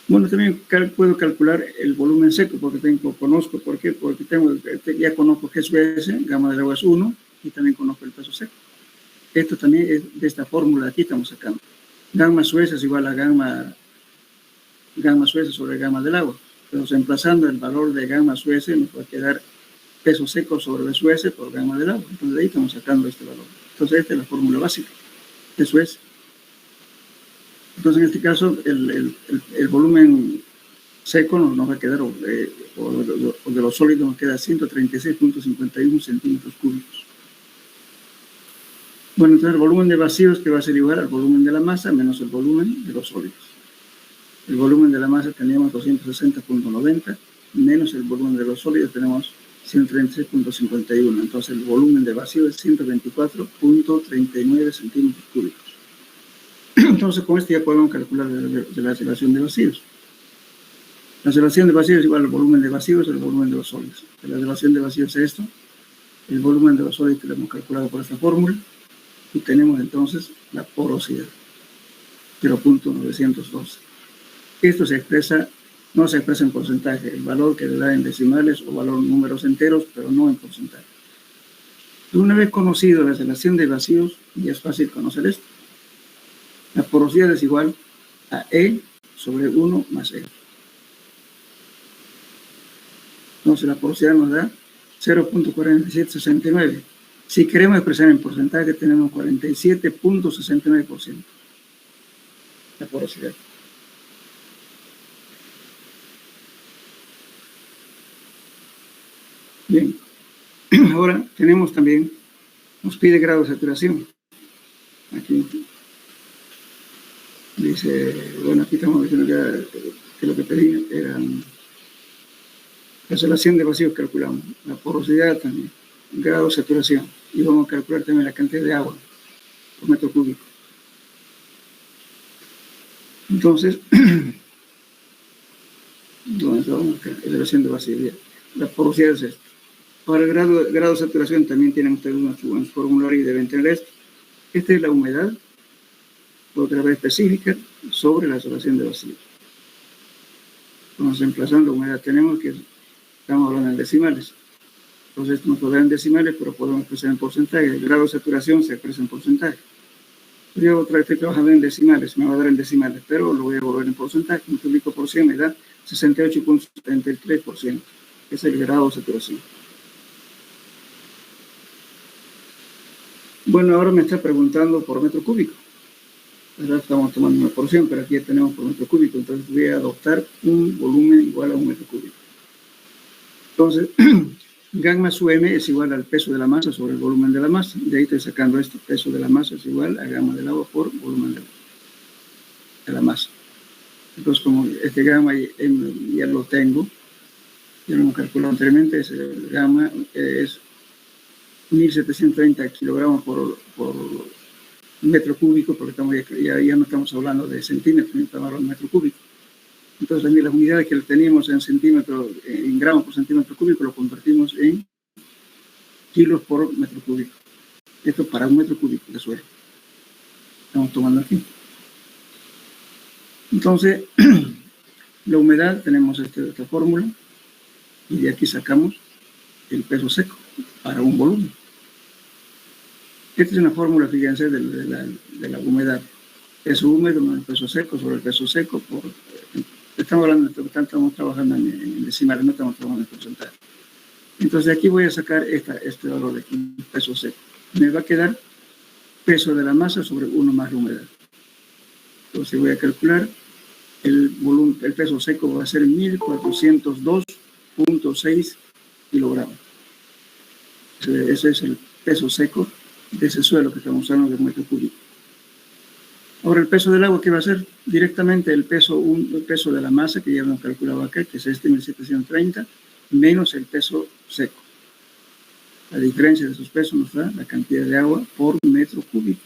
Bueno, también puedo calcular el volumen seco, porque conozco por qué, porque ya conozco que es S, gamma del agua es 1, y también conozco el peso seco. Esto también es de esta fórmula de aquí estamos sacando. Gamma su S es igual a gamma su S sobre gamma del agua. Pero reemplazando el valor de gamma su S nos va a quedar peso seco sobre su S por gamma del agua. Entonces de ahí estamos sacando este valor. Entonces esta es la fórmula básica de su S. Entonces en este caso el volumen seco nos va a quedar, o de los sólidos nos queda 136.51 centímetros cúbicos. Bueno, entonces el volumen de vacíos, que va a ser igual al volumen de la masa menos el volumen de los sólidos. El volumen de la masa teníamos 260.90 menos el volumen de los sólidos tenemos 136.51. Entonces el volumen de vacío es 124.39 centímetros cúbicos. Entonces con esto ya podemos calcular la relación de vacíos. La relación de vacíos es igual al volumen de vacíos al volumen de los sólidos. La relación de vacíos es esto. El volumen de los sólidos que lo hemos calculado por esta fórmula. Y tenemos entonces la porosidad, 0.912. Esto no se expresa en porcentaje, el valor que le da en decimales o valor en números enteros, pero no en porcentaje. Una vez conocido la relación de vacíos, ya es fácil conocer esto. La porosidad es igual a E sobre 1 más E. Entonces la porosidad nos da 0.4769. Si queremos expresar en porcentaje, tenemos 47.69%. La porosidad. Bien. Ahora tenemos también, nos pide grado de saturación. Aquí dice, bueno, aquí estamos diciendo que lo que pedí eran La relación de vacíos calculamos, la porosidad también, el grado de saturación, y vamos a calcular también la cantidad de agua por metro cúbico. Entonces, ¿dónde estamos acá? La relación de vacíos. La porosidad es esto. Para el grado de saturación también tienen ustedes un formulario y deben tener esto. Esta es la humedad, otra vez específica, sobre la relación de vacíos. Vamos emplazando la humedad. Tenemos que, estamos hablando en decimales. Entonces, esto nos puede dar en decimales, pero podemos expresar en porcentaje. El grado de saturación se expresa en porcentaje. Yo otra vez estoy trabajando en decimales, me va a dar en decimales, pero lo voy a volver en porcentaje. Multiplico por 100, me da 68.73%. Es el grado de saturación. Bueno, ahora me está preguntando por metro cúbico. Ahora estamos tomando una porción, pero aquí ya tenemos por metro cúbico. Entonces voy a adoptar un volumen igual a un metro cúbico. Entonces, gamma su m es igual al peso de la masa sobre el volumen de la masa. De ahí estoy sacando esto. Peso de la masa es igual a gamma del agua por volumen de la masa. Entonces, como este gamma ya lo tengo, ya lo hemos calculado anteriormente, el gamma es 1730 kilogramos por metro cúbico, porque ya no estamos hablando de centímetros, estamos hablando de metro cúbico. Entonces, también las unidades que teníamos en centímetros, en gramos por centímetro cúbico, lo convertimos en kilos por metro cúbico. Esto para un metro cúbico de suelo. Estamos tomando aquí. Entonces, la humedad, tenemos esta fórmula, y de aquí sacamos el peso seco para un volumen. Esta es una fórmula, fíjense, de la humedad. Peso húmedo más el peso seco sobre el peso seco. Estamos hablando, estamos trabajando en decimales, no estamos trabajando en porcentaje. Entonces aquí voy a sacar este valor de aquí, peso seco. Me va a quedar peso de la masa sobre 1 más la humedad. Entonces voy a calcular el peso seco va a ser 1402.6 kilogramos. Ese es el peso seco de ese suelo que estamos usando de metro cúbico. Ahora el peso del agua, ¿qué va a ser? Directamente el peso de la masa que ya hemos calculado acá, que es este 1730, menos el peso seco. La diferencia de esos pesos nos da la cantidad de agua por metro cúbico.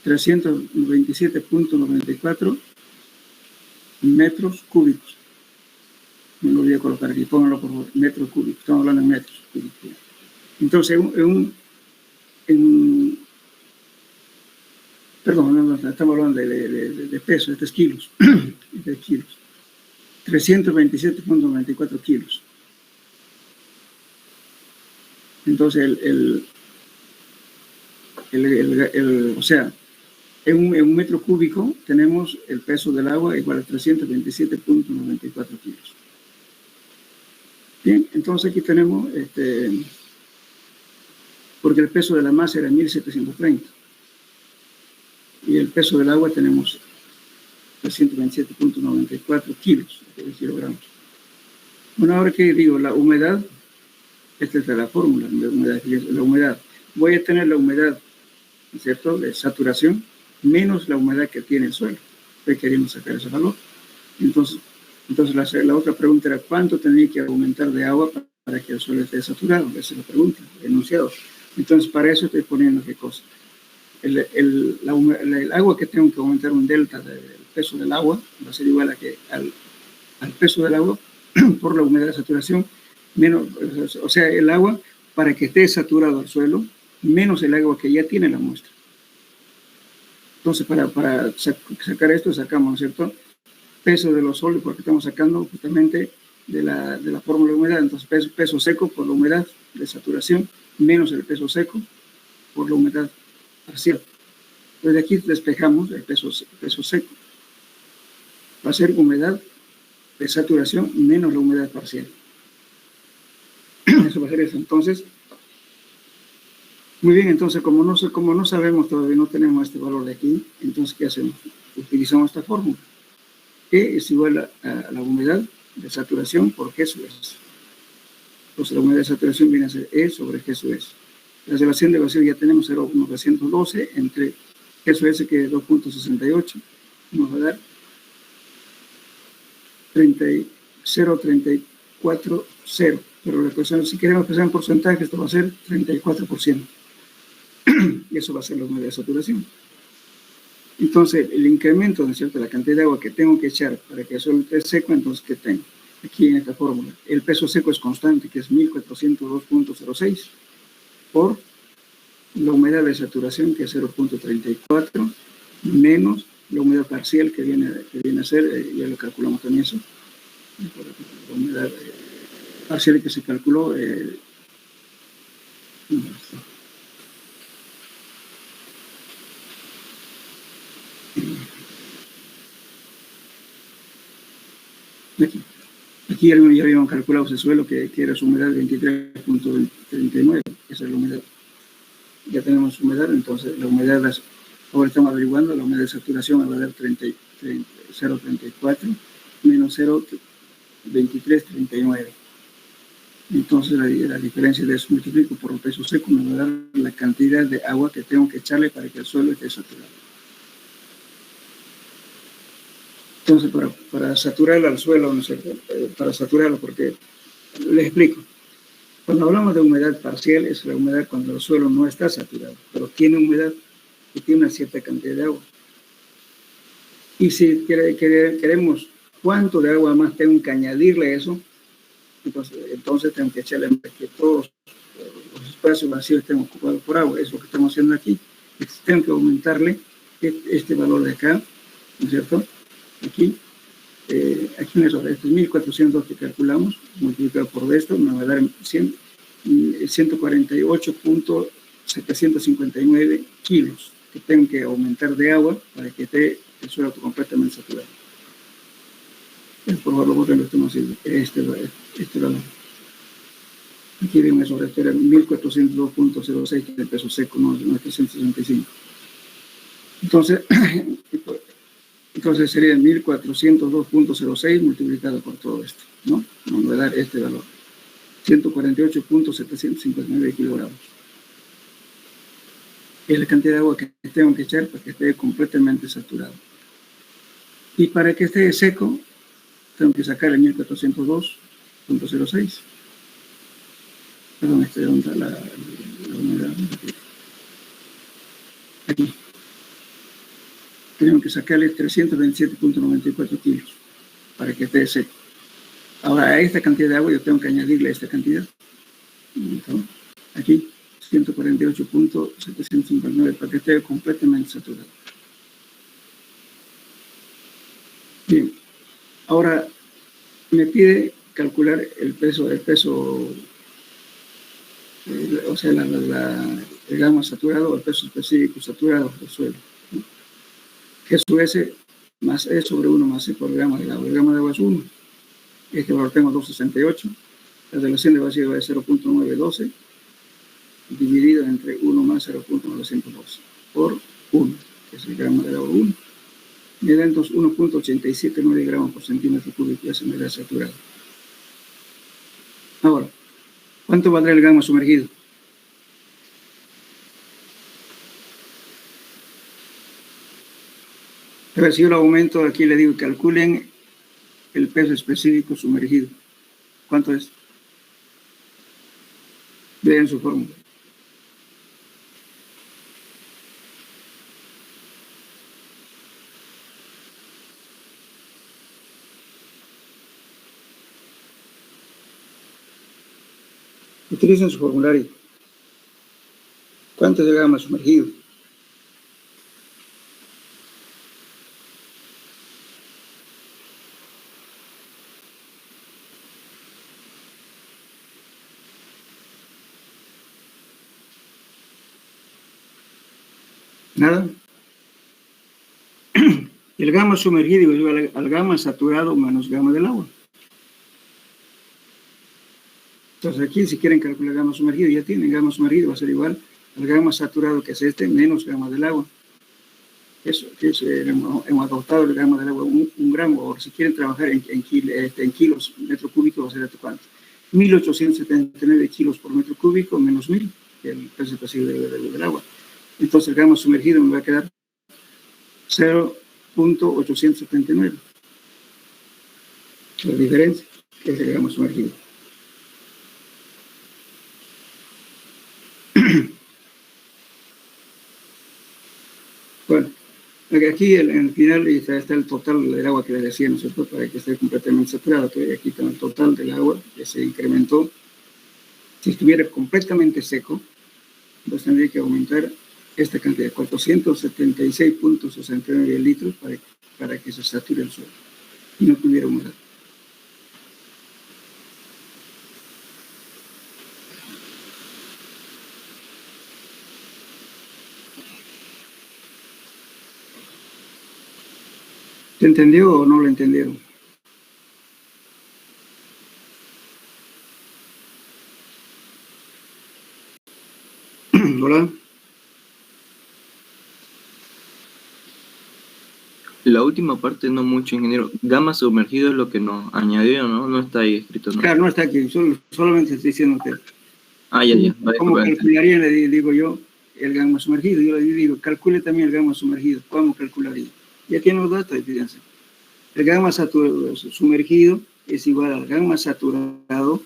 327.94 metros cúbicos. Me lo voy a colocar aquí, pónganlo por favor, metros cúbicos. Estamos hablando en metros cúbicos. Entonces, perdón, estamos hablando de peso, estos kilos, de kilos. 327.94 kilos. Entonces, o sea, en un metro cúbico tenemos el peso del agua igual a 327.94 kilos. Bien, entonces aquí tenemos, porque el peso de la masa era 1730. Y el peso del agua tenemos 327.94 kilogramos. Bueno, ahora que digo, la humedad, esta es la fórmula de humedad, la humedad. Voy a tener la humedad, ¿cierto?, de saturación, menos la humedad que tiene el suelo. Entonces queríamos sacar ese valor. Entonces la otra pregunta era, ¿cuánto tendría que aumentar de agua para que el suelo esté saturado? Esa es la pregunta, el enunciado. Entonces, para eso estoy poniendo qué cosa. El agua que tengo que aumentar un delta del peso del agua va a ser igual al peso del agua por la humedad de saturación, menos, o sea, el agua para que esté saturado el suelo, menos el agua que ya tiene la muestra. Entonces, para sacar esto, sacamos, ¿no es cierto?, peso de los sólidos, porque estamos sacando justamente de la fórmula de humedad. Entonces, peso seco por la humedad de saturación, menos el peso seco por la humedad parcial. Entonces, de aquí despejamos el peso seco. Va a ser humedad de saturación menos la humedad parcial. Eso va a ser eso. Entonces, muy bien, entonces como no sabemos todavía, no tenemos este valor de aquí, entonces ¿qué hacemos? Utilizamos esta fórmula. E es igual a la humedad de saturación por G sub S. Entonces la humedad de saturación viene a ser E sobre G sub S. La relación de vacío ya tenemos 0,912 entre G sub S, que es 2.68, nos va a dar 0,33 33.40, pero la cuestión, si queremos pensar en porcentaje, esto va a ser 34%. Y eso va a ser la humedad de saturación. Entonces, el incremento, ¿no es cierto?, de la cantidad de agua que tengo que echar para que el suelo esté seco, entonces, ¿qué tengo? Aquí en esta fórmula, el peso seco es constante, que es 1402.06, por la humedad de saturación, que es 0.34, menos la humedad parcial, que viene a ser, ya lo calculamos también eso, la humedad parcial que se calculó, aquí ya habíamos calculado ese suelo que era su humedad 23.39, esa es la humedad. Ya tenemos humedad, entonces la humedad, ahora estamos averiguando, la humedad de saturación va a dar 0.34 menos 0.2339. Entonces la diferencia de eso multiplico por el peso seco me va a dar la cantidad de agua que tengo que echarle para que el suelo esté saturado. Entonces, para saturar al suelo, no sé, para saturarlo, porque les explico. Cuando hablamos de humedad parcial, es la humedad cuando el suelo no está saturado, pero tiene humedad y tiene una cierta cantidad de agua. Y si queremos cuánto de agua más tengo que añadirle a eso, entonces tengo que echarle que todos los espacios vacíos estén ocupados por agua. Es lo que estamos haciendo aquí. Tengo que aumentarle este valor de acá, ¿no es cierto? Aquí un error, este es 1400 que calculamos, multiplicado por esto, me va a dar 148.759 kilos que tengo que aumentar de agua para que esté el suelo completamente saturado. Por favor, lo estamos haciendo este valor. Aquí hay un error, este era 1402.06, que es el peso seco, no 365. Entonces sería 1402.06 multiplicado por todo esto, ¿no? Nos va a dar este valor, 148.759 kilogramos. Es la cantidad de agua que tengo que echar para que esté completamente saturado. Y para que esté seco, tengo que sacar el 1402.06. Perdón, ¿dónde está la unidad? Aquí. Tenemos que sacarle 327.94 kilos para que esté seco. Ahora, a esta cantidad de agua yo tengo que añadirle esta cantidad. Entonces, aquí, 148.759 para que esté completamente saturado. Bien, ahora me pide calcular el peso, o sea, el gramo saturado o el peso específico saturado del suelo. Que es su S más E sobre 1 más E por gramo de agua. El gramo de agua es 1. Este valor tengo 268. La relación de vacío es 0.912 dividido entre 1 más 0.912 por 1, que es el gramo de agua 1. Me da entonces 1.879 gramos por centímetro cúbico, ya se me da saturado. Ahora, ¿cuánto valdrá el gramo sumergido? A ver, si yo lo aumento, aquí le digo, calculen el peso específico sumergido. ¿Cuánto es? Vean su fórmula. Utilicen su formulario. ¿Cuánto es el gramo sumergido? Nada. El gamma sumergido es igual al gamma saturado menos gamma del agua. Entonces aquí, si quieren calcular gamma sumergido, ya tienen gamma sumergido, va a ser igual al gamma saturado, que es este, menos gamma del agua. Eso, hemos adoptado el gamma del agua, un gramo. Ahora, si quieren trabajar en kilos, metro cúbico, va a ser esto cuánto. 1879 kilos por metro cúbico menos 1000, que es el peso pasivo del agua. Entonces el gamma sumergido me va a quedar 0.879. La diferencia. que es el gamma sumergido. Bueno, aquí en el final está el total del agua que les decía, ¿no es cierto? Para que esté completamente saturado. Entonces, aquí está el total del agua que se incrementó. Si estuviera completamente seco, entonces tendría que aumentar esta cantidad, 476.69 litros para que se sature el suelo y no tuviera humedad. ¿Se entendió o no lo entendieron? Hola. La última parte no mucho, ingeniero. Gamma sumergido es lo que nos añadió, ¿no? No está ahí escrito, ¿no? Claro, no está aquí, solamente estoy diciendo que Ah, ya. ¿cómo calcularía, le digo yo, el gamma sumergido? Yo le digo, calcule también el gamma sumergido. ¿Cómo calcularía? Ya tiene los datos, fíjense. El gamma sumergido es igual al gamma saturado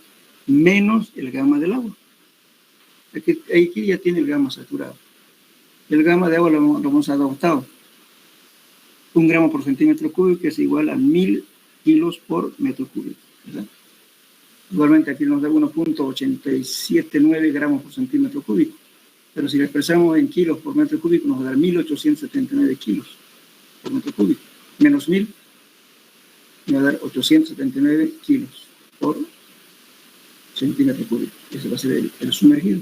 menos el gamma del agua. Aquí ya tiene el gamma saturado. El gamma de agua lo hemos adoptado. 1 gramo por centímetro cúbico es igual a 1000 kilos por metro cúbico, ¿verdad? Igualmente aquí nos da 1.879 gramos por centímetro cúbico, pero si lo expresamos en kilos por metro cúbico nos va a dar 1879 kilos por metro cúbico, menos 1000 me va a dar 879 kilos por centímetro cúbico. Ese va a ser el sumergido.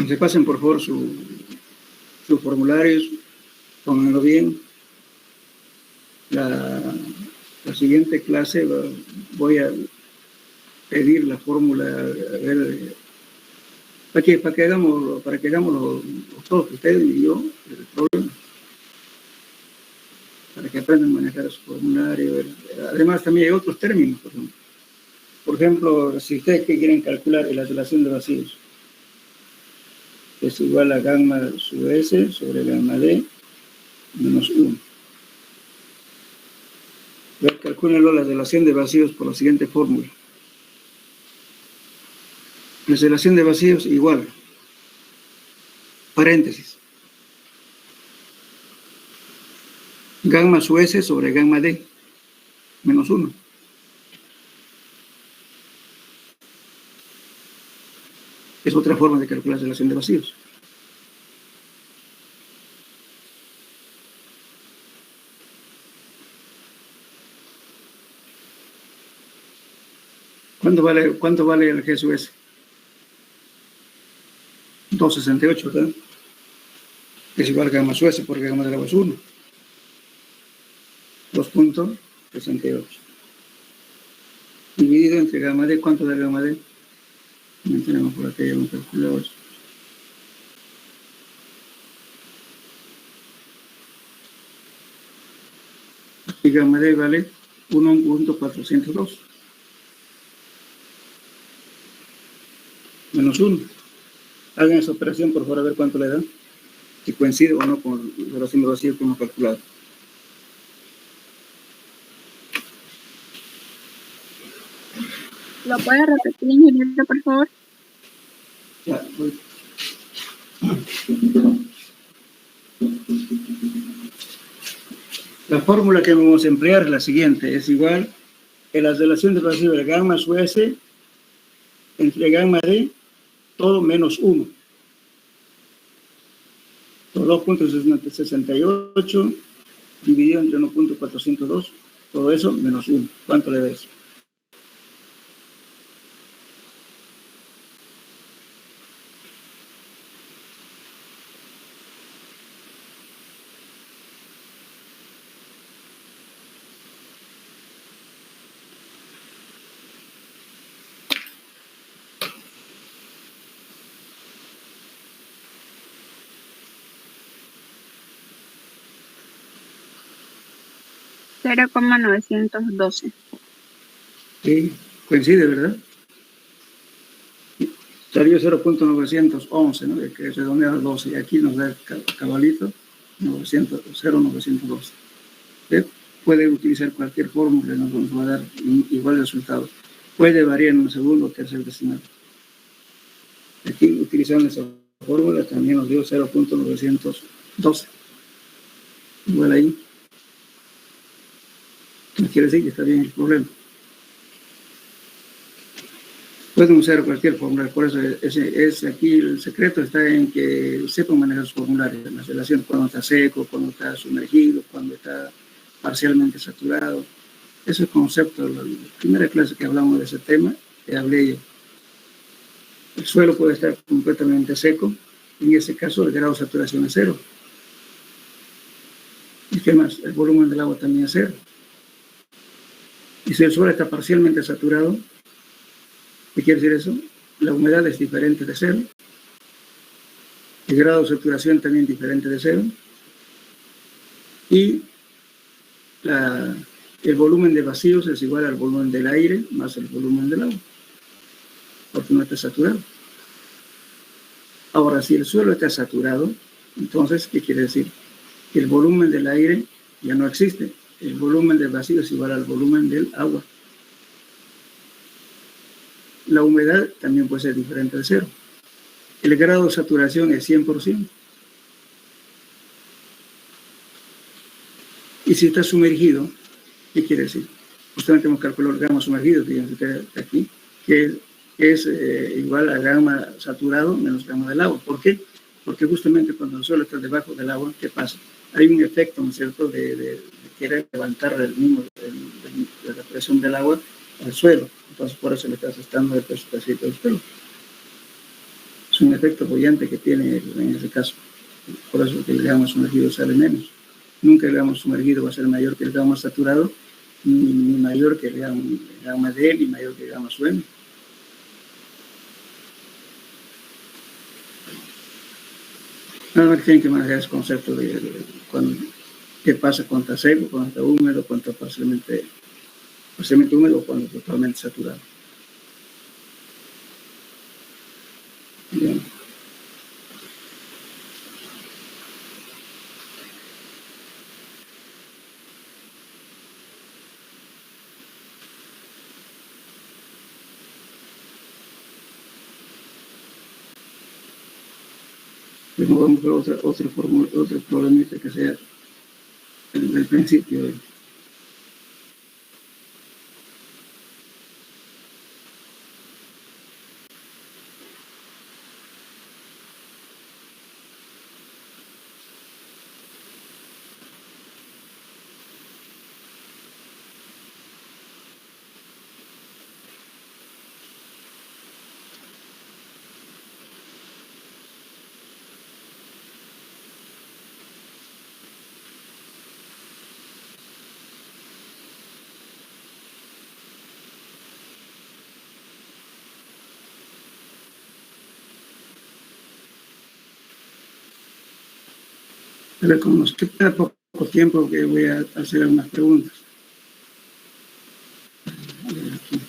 Repasen por favor sus formularios, pónganlo bien. La siguiente clase voy a pedir la fórmula, a ver, para que hagamos todos, ustedes y yo, el problema, para que aprendan a manejar su formulario. Además también hay otros términos, por ejemplo, si ustedes quieren calcular la relación de vacíos, es igual a gamma sub S sobre gamma D menos 1. Calcúlenlo la relación de vacíos por la siguiente fórmula. La relación de vacíos igual, paréntesis, gamma sub S sobre gamma D menos 1. Es otra forma de calcular la relación de vacíos. ¿Cuánto vale el G sub S? 2,68, ¿verdad? Es igual a gamma sub S porque gamma del agua es 1. 2.68. Dividido entre gamma D, ¿cuánto da gamma D? Tenemos por aquí un calculador. Y gamma D vale 1.402. Menos 1. Hagan esa operación, por favor, a ver cuánto le da. Si coincide o no con la relación de vacío que hemos calculado. ¿Lo puede repetir, ingeniero, por favor? Ya, voy. La fórmula que vamos a emplear es la siguiente. Es igual a la relación de vacío de gamma sub S entre gamma D, todo menos 1. 2.68 dividido entre 1.402, todo eso menos 1. ¿Cuánto le da eso? $0,912. Sí, coincide, ¿verdad? Salió 0.911, ¿no? Que redondea a 12, y aquí nos da el cabalito 0.912. Puede utilizar cualquier fórmula, nos va a dar igual resultado. Puede variar en un segundo o tercer decimal. Aquí, utilizando esa fórmula, también nos dio 0.912. Igual ahí. No quiere decir que está bien el problema. Pueden usar cualquier fórmula, por eso aquí el secreto está en que sepan manejar sus formularios, las relaciones, cuando está seco, cuando está sumergido, cuando está parcialmente saturado. Ese es el concepto. La primera clase que hablamos de ese tema, que hablé yo. El suelo puede estar completamente seco, en ese caso el grado de saturación es 0. ¿Y qué más? El volumen del agua también es 0. Y si el suelo está parcialmente saturado, ¿qué quiere decir eso? La humedad es diferente de 0. El grado de saturación también es diferente de 0. Y el volumen de vacíos es igual al volumen del aire más el volumen del agua, porque no está saturado. Ahora, si el suelo está saturado, entonces, ¿qué quiere decir? Que el volumen del aire ya no existe. El volumen del vacío es igual al volumen del agua. La humedad también puede ser diferente de 0. El grado de saturación es 100%. Y si está sumergido, ¿qué quiere decir? Justamente hemos calculado el gamma sumergido, fíjense que aquí, que es igual a gamma saturado menos gamma del agua. ¿Por qué? Porque justamente cuando el suelo está debajo del agua, ¿qué pasa? Hay un efecto, ¿no es cierto?, de querer levantar de la presión del agua al suelo. Entonces, por eso le está asestando el peso del suelo. Es un efecto bollante que tiene en ese caso. Por eso que el gamma sumergido sale menos. Nunca el gamma sumergido va a ser mayor que el gamma saturado, ni mayor que el gamma D, ni mayor que el gamma SUM. Nada más tienen que manejar ese concepto de qué pasa cuando está seco, cuando está húmedo, cuando está parcialmente húmedo o cuando está totalmente saturado. Bien. Luego vamos a ver otro problemita que sea el principio. Pero como nos queda poco tiempo, que voy a hacer algunas preguntas. A ver aquí.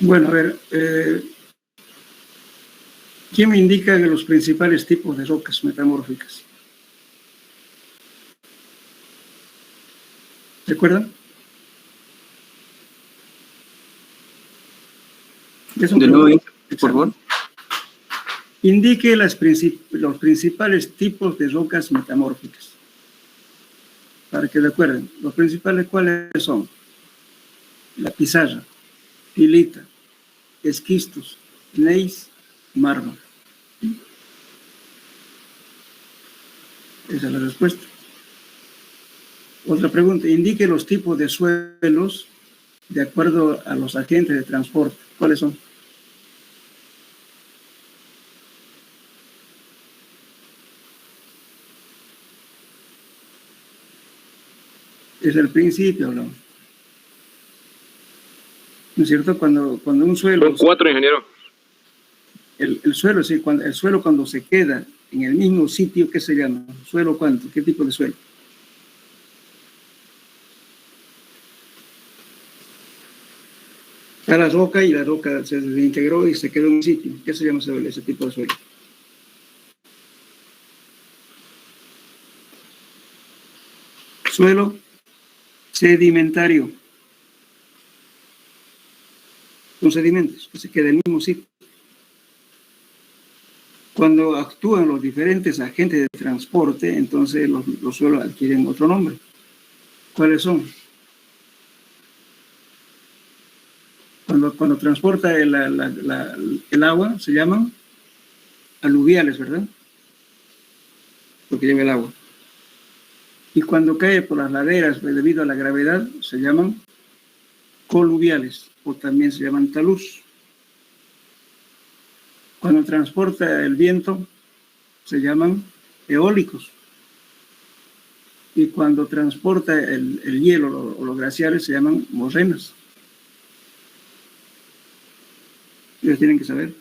Bueno, a ver, ¿quién me indica los principales tipos de rocas metamórficas? ¿Se acuerdan? De nuevo, por favor. Indique los principales tipos de rocas metamórficas. Para que recuerden, los principales, ¿cuáles son? La pizarra, pilita, esquistos, gneiss, mármol. Esa es la respuesta. Otra pregunta, indique los tipos de suelos de acuerdo a los agentes de transporte. ¿Cuáles son? Es el principio, ¿no? ¿No es cierto? Cuando un suelo... Son 4, ingeniero. El suelo, sí, el suelo cuando se queda en el mismo sitio, ¿qué se llama? ¿Suelo cuánto? ¿Qué tipo de suelo? Está la roca y la roca se desintegró y se quedó en un sitio. ¿Qué se llama ese tipo de suelo? Suelo sedimentario. Son sedimentos que se quedan en el mismo sitio. Cuando actúan los diferentes agentes de transporte, entonces los suelos adquieren otro nombre. ¿Cuáles son? Cuando transporta el agua, se llaman aluviales, ¿verdad? Porque lleva el agua. Y cuando cae por las laderas debido a la gravedad, se llaman coluviales, o también se llaman talus. Cuando transporta el viento, se llaman eólicos. Y cuando transporta el hielo o los glaciares, se llaman morrenas. Ustedes tienen que saber.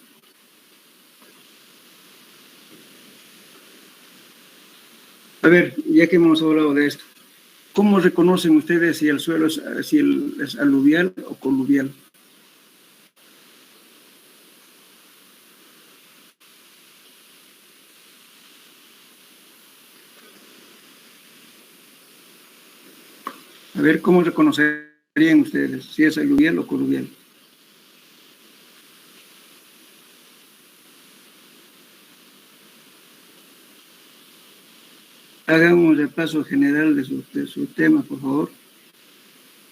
A ver, ya que hemos hablado de esto, ¿cómo reconocen ustedes si el suelo es aluvial o coluvial? A ver, ¿cómo reconocerían ustedes si es aluvial o coluvial? Hagan un repaso general de su tema, por favor.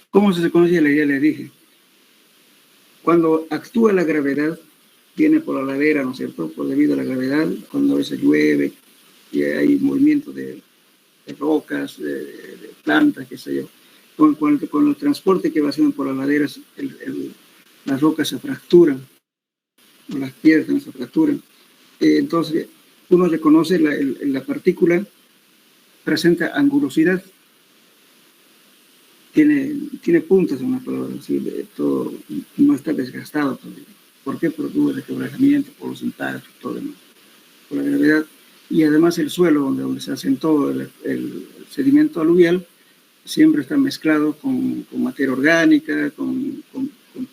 ¿Cómo se conoce? Ya les dije. Cuando actúa la gravedad, viene por la ladera, ¿no es cierto? Por debido a la gravedad, cuando a veces llueve y hay movimiento de rocas, de plantas, qué sé yo. Con el transporte que va haciendo por las laderas, las rocas se fracturan, o las piedras también se fracturan. Entonces, uno reconoce la partícula, presenta angulosidad, tiene puntas en una palabra, así, todo no está desgastado todavía. ¿Por qué? Por el requebrajamiento, por los impactos, todo demás, por la gravedad. Y además el suelo donde se asentó el sedimento aluvial siempre está mezclado con materia orgánica, con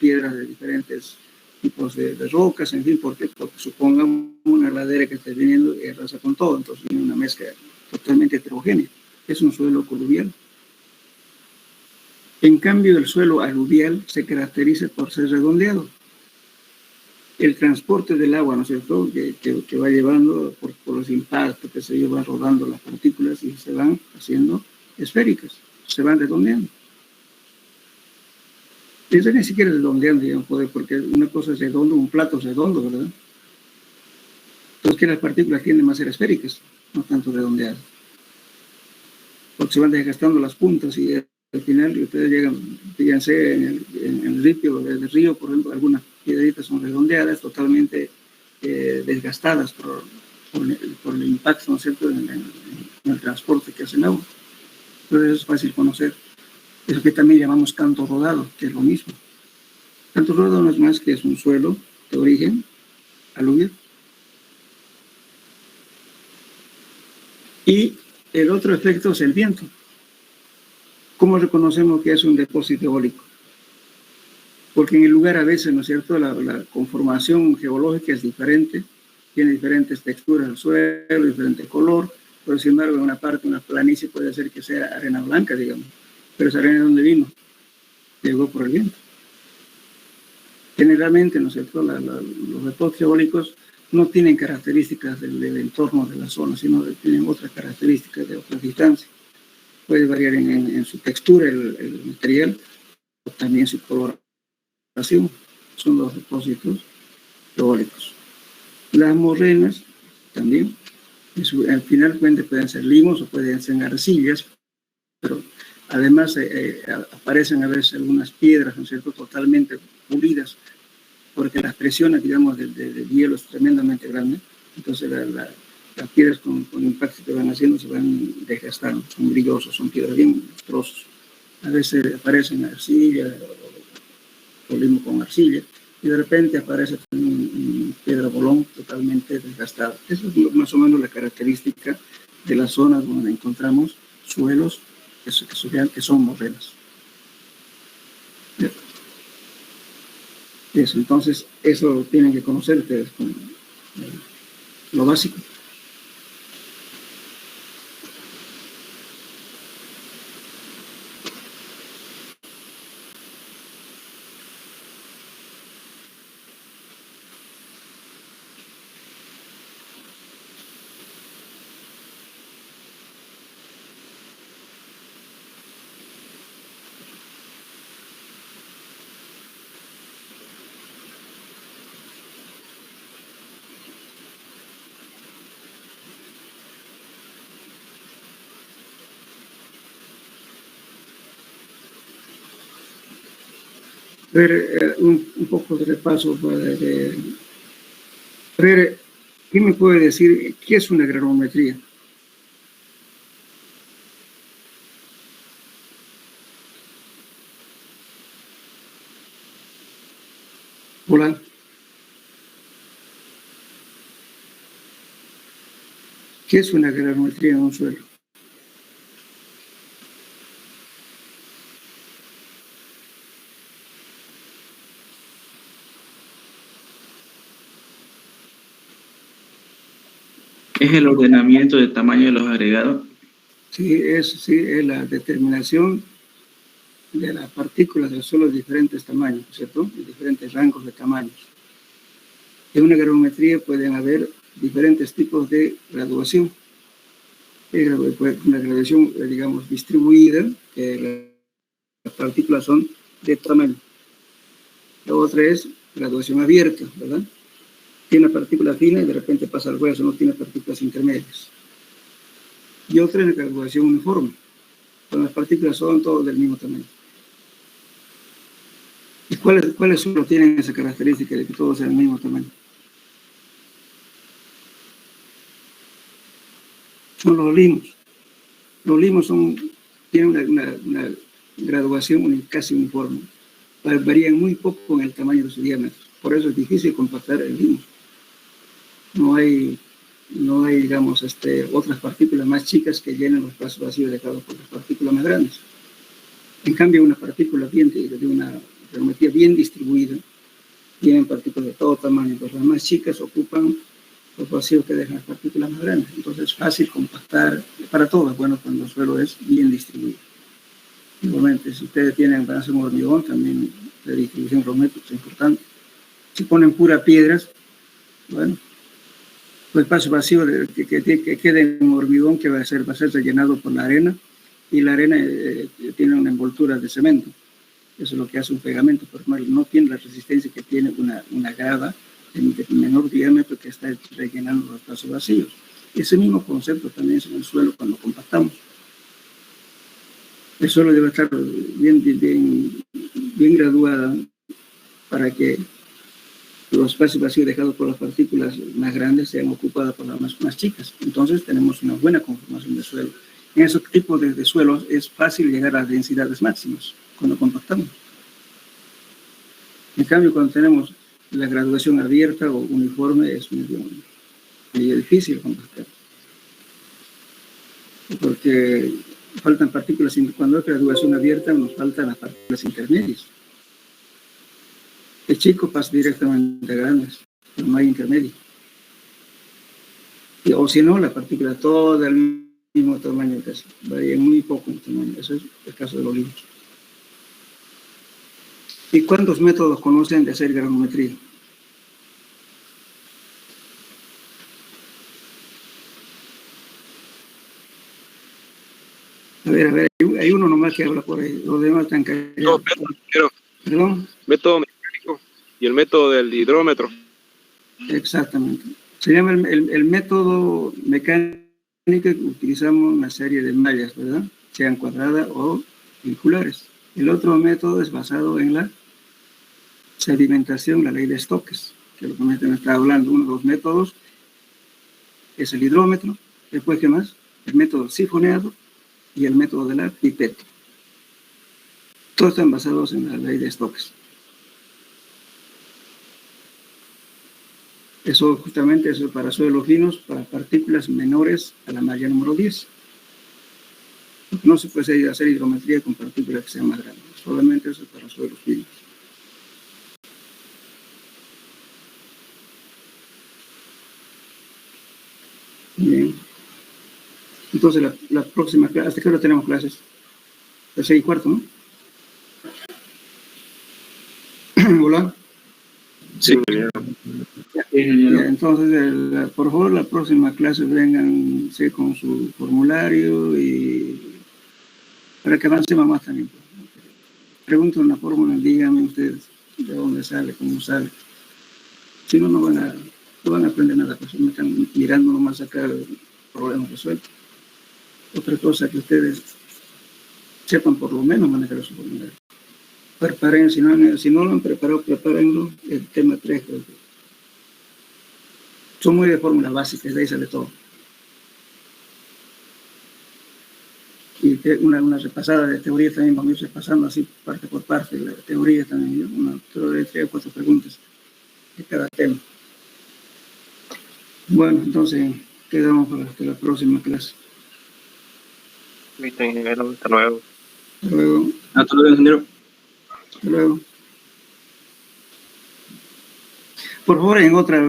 piedras de diferentes tipos de rocas, en fin, porque supongamos una ladera que esté viniendo y arrasa con todo, entonces viene una mezcla totalmente heterogénea. Es un suelo coluvial. En cambio, el suelo aluvial se caracteriza por ser redondeado. El transporte del agua, ¿no es cierto?, que va llevando por los impactos, que se van rodando las partículas y se van haciendo esféricas, se van redondeando. Eso ni siquiera es redondeando, digamos, porque una cosa es redondo, un plato es redondo, ¿verdad? Entonces, que las partículas tienden a ser esféricas, no tanto redondeadas. Porque se van desgastando las puntas y al final ustedes llegan, fíjense, en el río, por ejemplo, algunas piedritas son redondeadas, totalmente desgastadas por el impacto, ¿no es cierto?, en el transporte que hace el agua. Entonces eso es fácil conocer. Eso que también llamamos canto rodado, que es lo mismo. Canto rodado no es más que es un suelo de origen aluvial. Y el otro efecto es el viento. ¿Cómo reconocemos que es un depósito eólico? Porque en el lugar a veces, ¿no es cierto?, la conformación geológica es diferente, tiene diferentes texturas del suelo, diferente color, pero sin embargo en una parte, una planicie puede ser que sea arena blanca, digamos, pero esa arena ¿de dónde vino? Llegó por el viento. Generalmente, ¿no es cierto?, los depósitos eólicos no tienen características del entorno de la zona, sino tienen otras características de otras distancias. Puede variar en su textura el material, o también su coloración. Son los depósitos eólicos. Las morrenas también Al final pueden ser limos o pueden ser arcillas, pero además aparecen a veces algunas piedras, ¿no es cierto?, totalmente pulidas, porque las presiones, digamos, del hielo es tremendamente grande. Entonces las piedras con impacto que van haciendo se van desgastando, son brillosos, son piedras bien trozos. A veces aparecen arcilla o limo con arcilla, y de repente aparece un piedra bolón totalmente desgastada. Esa es más o menos la característica de las zonas donde encontramos suelos que son morrenas. Eso, entonces, eso tienen que conocer ustedes como lo básico. Ver un poco de repaso para ver, ¿quién me puede decir qué es una granulometría? Hola. ¿Qué es una granulometría en un suelo? ¿Es el ordenamiento del tamaño de los agregados? Sí, es la determinación de las partículas del suelo de diferentes tamaños, ¿cierto? De diferentes rangos de tamaños. En una granulometría pueden haber diferentes tipos de graduación. Una graduación, digamos, distribuida, que las partículas son de tamaño. La otra es graduación abierta, ¿verdad? Tiene una partícula fina y de repente pasa al hueso, no tiene partículas intermedias. Y otra es la graduación uniforme, cuando las partículas son todas del mismo tamaño. ¿Y cuáles suelos tienen esa característica de que todos sean del mismo tamaño? Son los limos. Los limos tienen una graduación casi uniforme. Varían muy poco en el tamaño de su diámetro. Por eso es difícil compactar el limo. No hay, digamos, otras partículas más chicas que llenen los espacios vacíos dejados por las partículas más grandes. En cambio, una partícula de una geometría bien distribuida, tienen partículas de todo tamaño, pues las más chicas ocupan los vacíos que dejan las partículas más grandes. Entonces es fácil compactar para todo, bueno, cuando el suelo es bien distribuido. Igualmente, si ustedes van a hacer un hormigón, también la distribución geométrica es importante. Si ponen puras piedras, bueno, el espacio vacío que quede en hormigón que va a ser rellenado por la arena, y la arena tiene una envoltura de cemento. Eso es lo que hace un pegamento, pero no tiene la resistencia que tiene una grava de menor diámetro que está rellenando los espacios vacíos. Ese mismo concepto también es en el suelo cuando compactamos. El suelo debe estar bien graduado para que los espacios vacíos dejados por las partículas más grandes sean ocupados por las más chicas. Entonces tenemos una buena conformación de suelo. En esos tipos de suelos es fácil llegar a las densidades máximas cuando compactamos. En cambio, cuando tenemos la graduación abierta o uniforme, es muy difícil compactar. Porque faltan partículas, cuando hay graduación abierta nos faltan las partículas intermedias. El chico pasa directamente a grandes, pero no hay intermedio. O si no, la partícula toda del mismo tamaño, casi varía muy poco en tamaño. Eso es el caso de los limos. ¿Y cuántos métodos conocen de hacer granulometría? A ver, hay uno nomás que habla por ahí, los demás están callados. No, ¿Perdón? método mecánico y el método del hidrómetro. Exactamente. Se llama el método mecánico que utilizamos una serie de mallas, ¿verdad? Sean cuadradas o circulares. El otro método es basado en la sedimentación, la ley de Stokes, que es lo que me está hablando. Uno de los métodos es el hidrómetro. Después, ¿qué más? El método sifoneado y el método de la pipeta. Todos están basados en la ley de Stokes. Eso justamente es para suelos finos, para partículas menores a la malla número 10. No se puede hacer hidrometría con partículas que sean más grandes. Solamente eso es para suelos finos. Bien. Entonces, la próxima clase, ¿hasta qué hora tenemos clases? De 6:15, ¿no? Hola. Sí, Ya, entonces, por favor, la próxima clase vénganse con su formulario y para que avancemos más también. Pregunten una fórmula, díganme ustedes de dónde sale, cómo sale. Si no, no van a aprender nada, pues me están mirando nomás acá el problema resuelto. Otra cosa que ustedes sepan por lo menos manejar su formulario. Preparen, si no lo han preparado, prepárenlo, el tema 3. Son muy de fórmulas básicas, de ahí sale todo. Y una repasada de teoría también, vamos a ir repasando así parte por parte, la teoría también, una 3 o 4 preguntas de cada tema. Bueno, entonces quedamos para la próxima clase. Listo, ingeniero. Hasta luego. Hasta luego. Hasta luego, ingeniero. Hasta luego. Por favor, en otra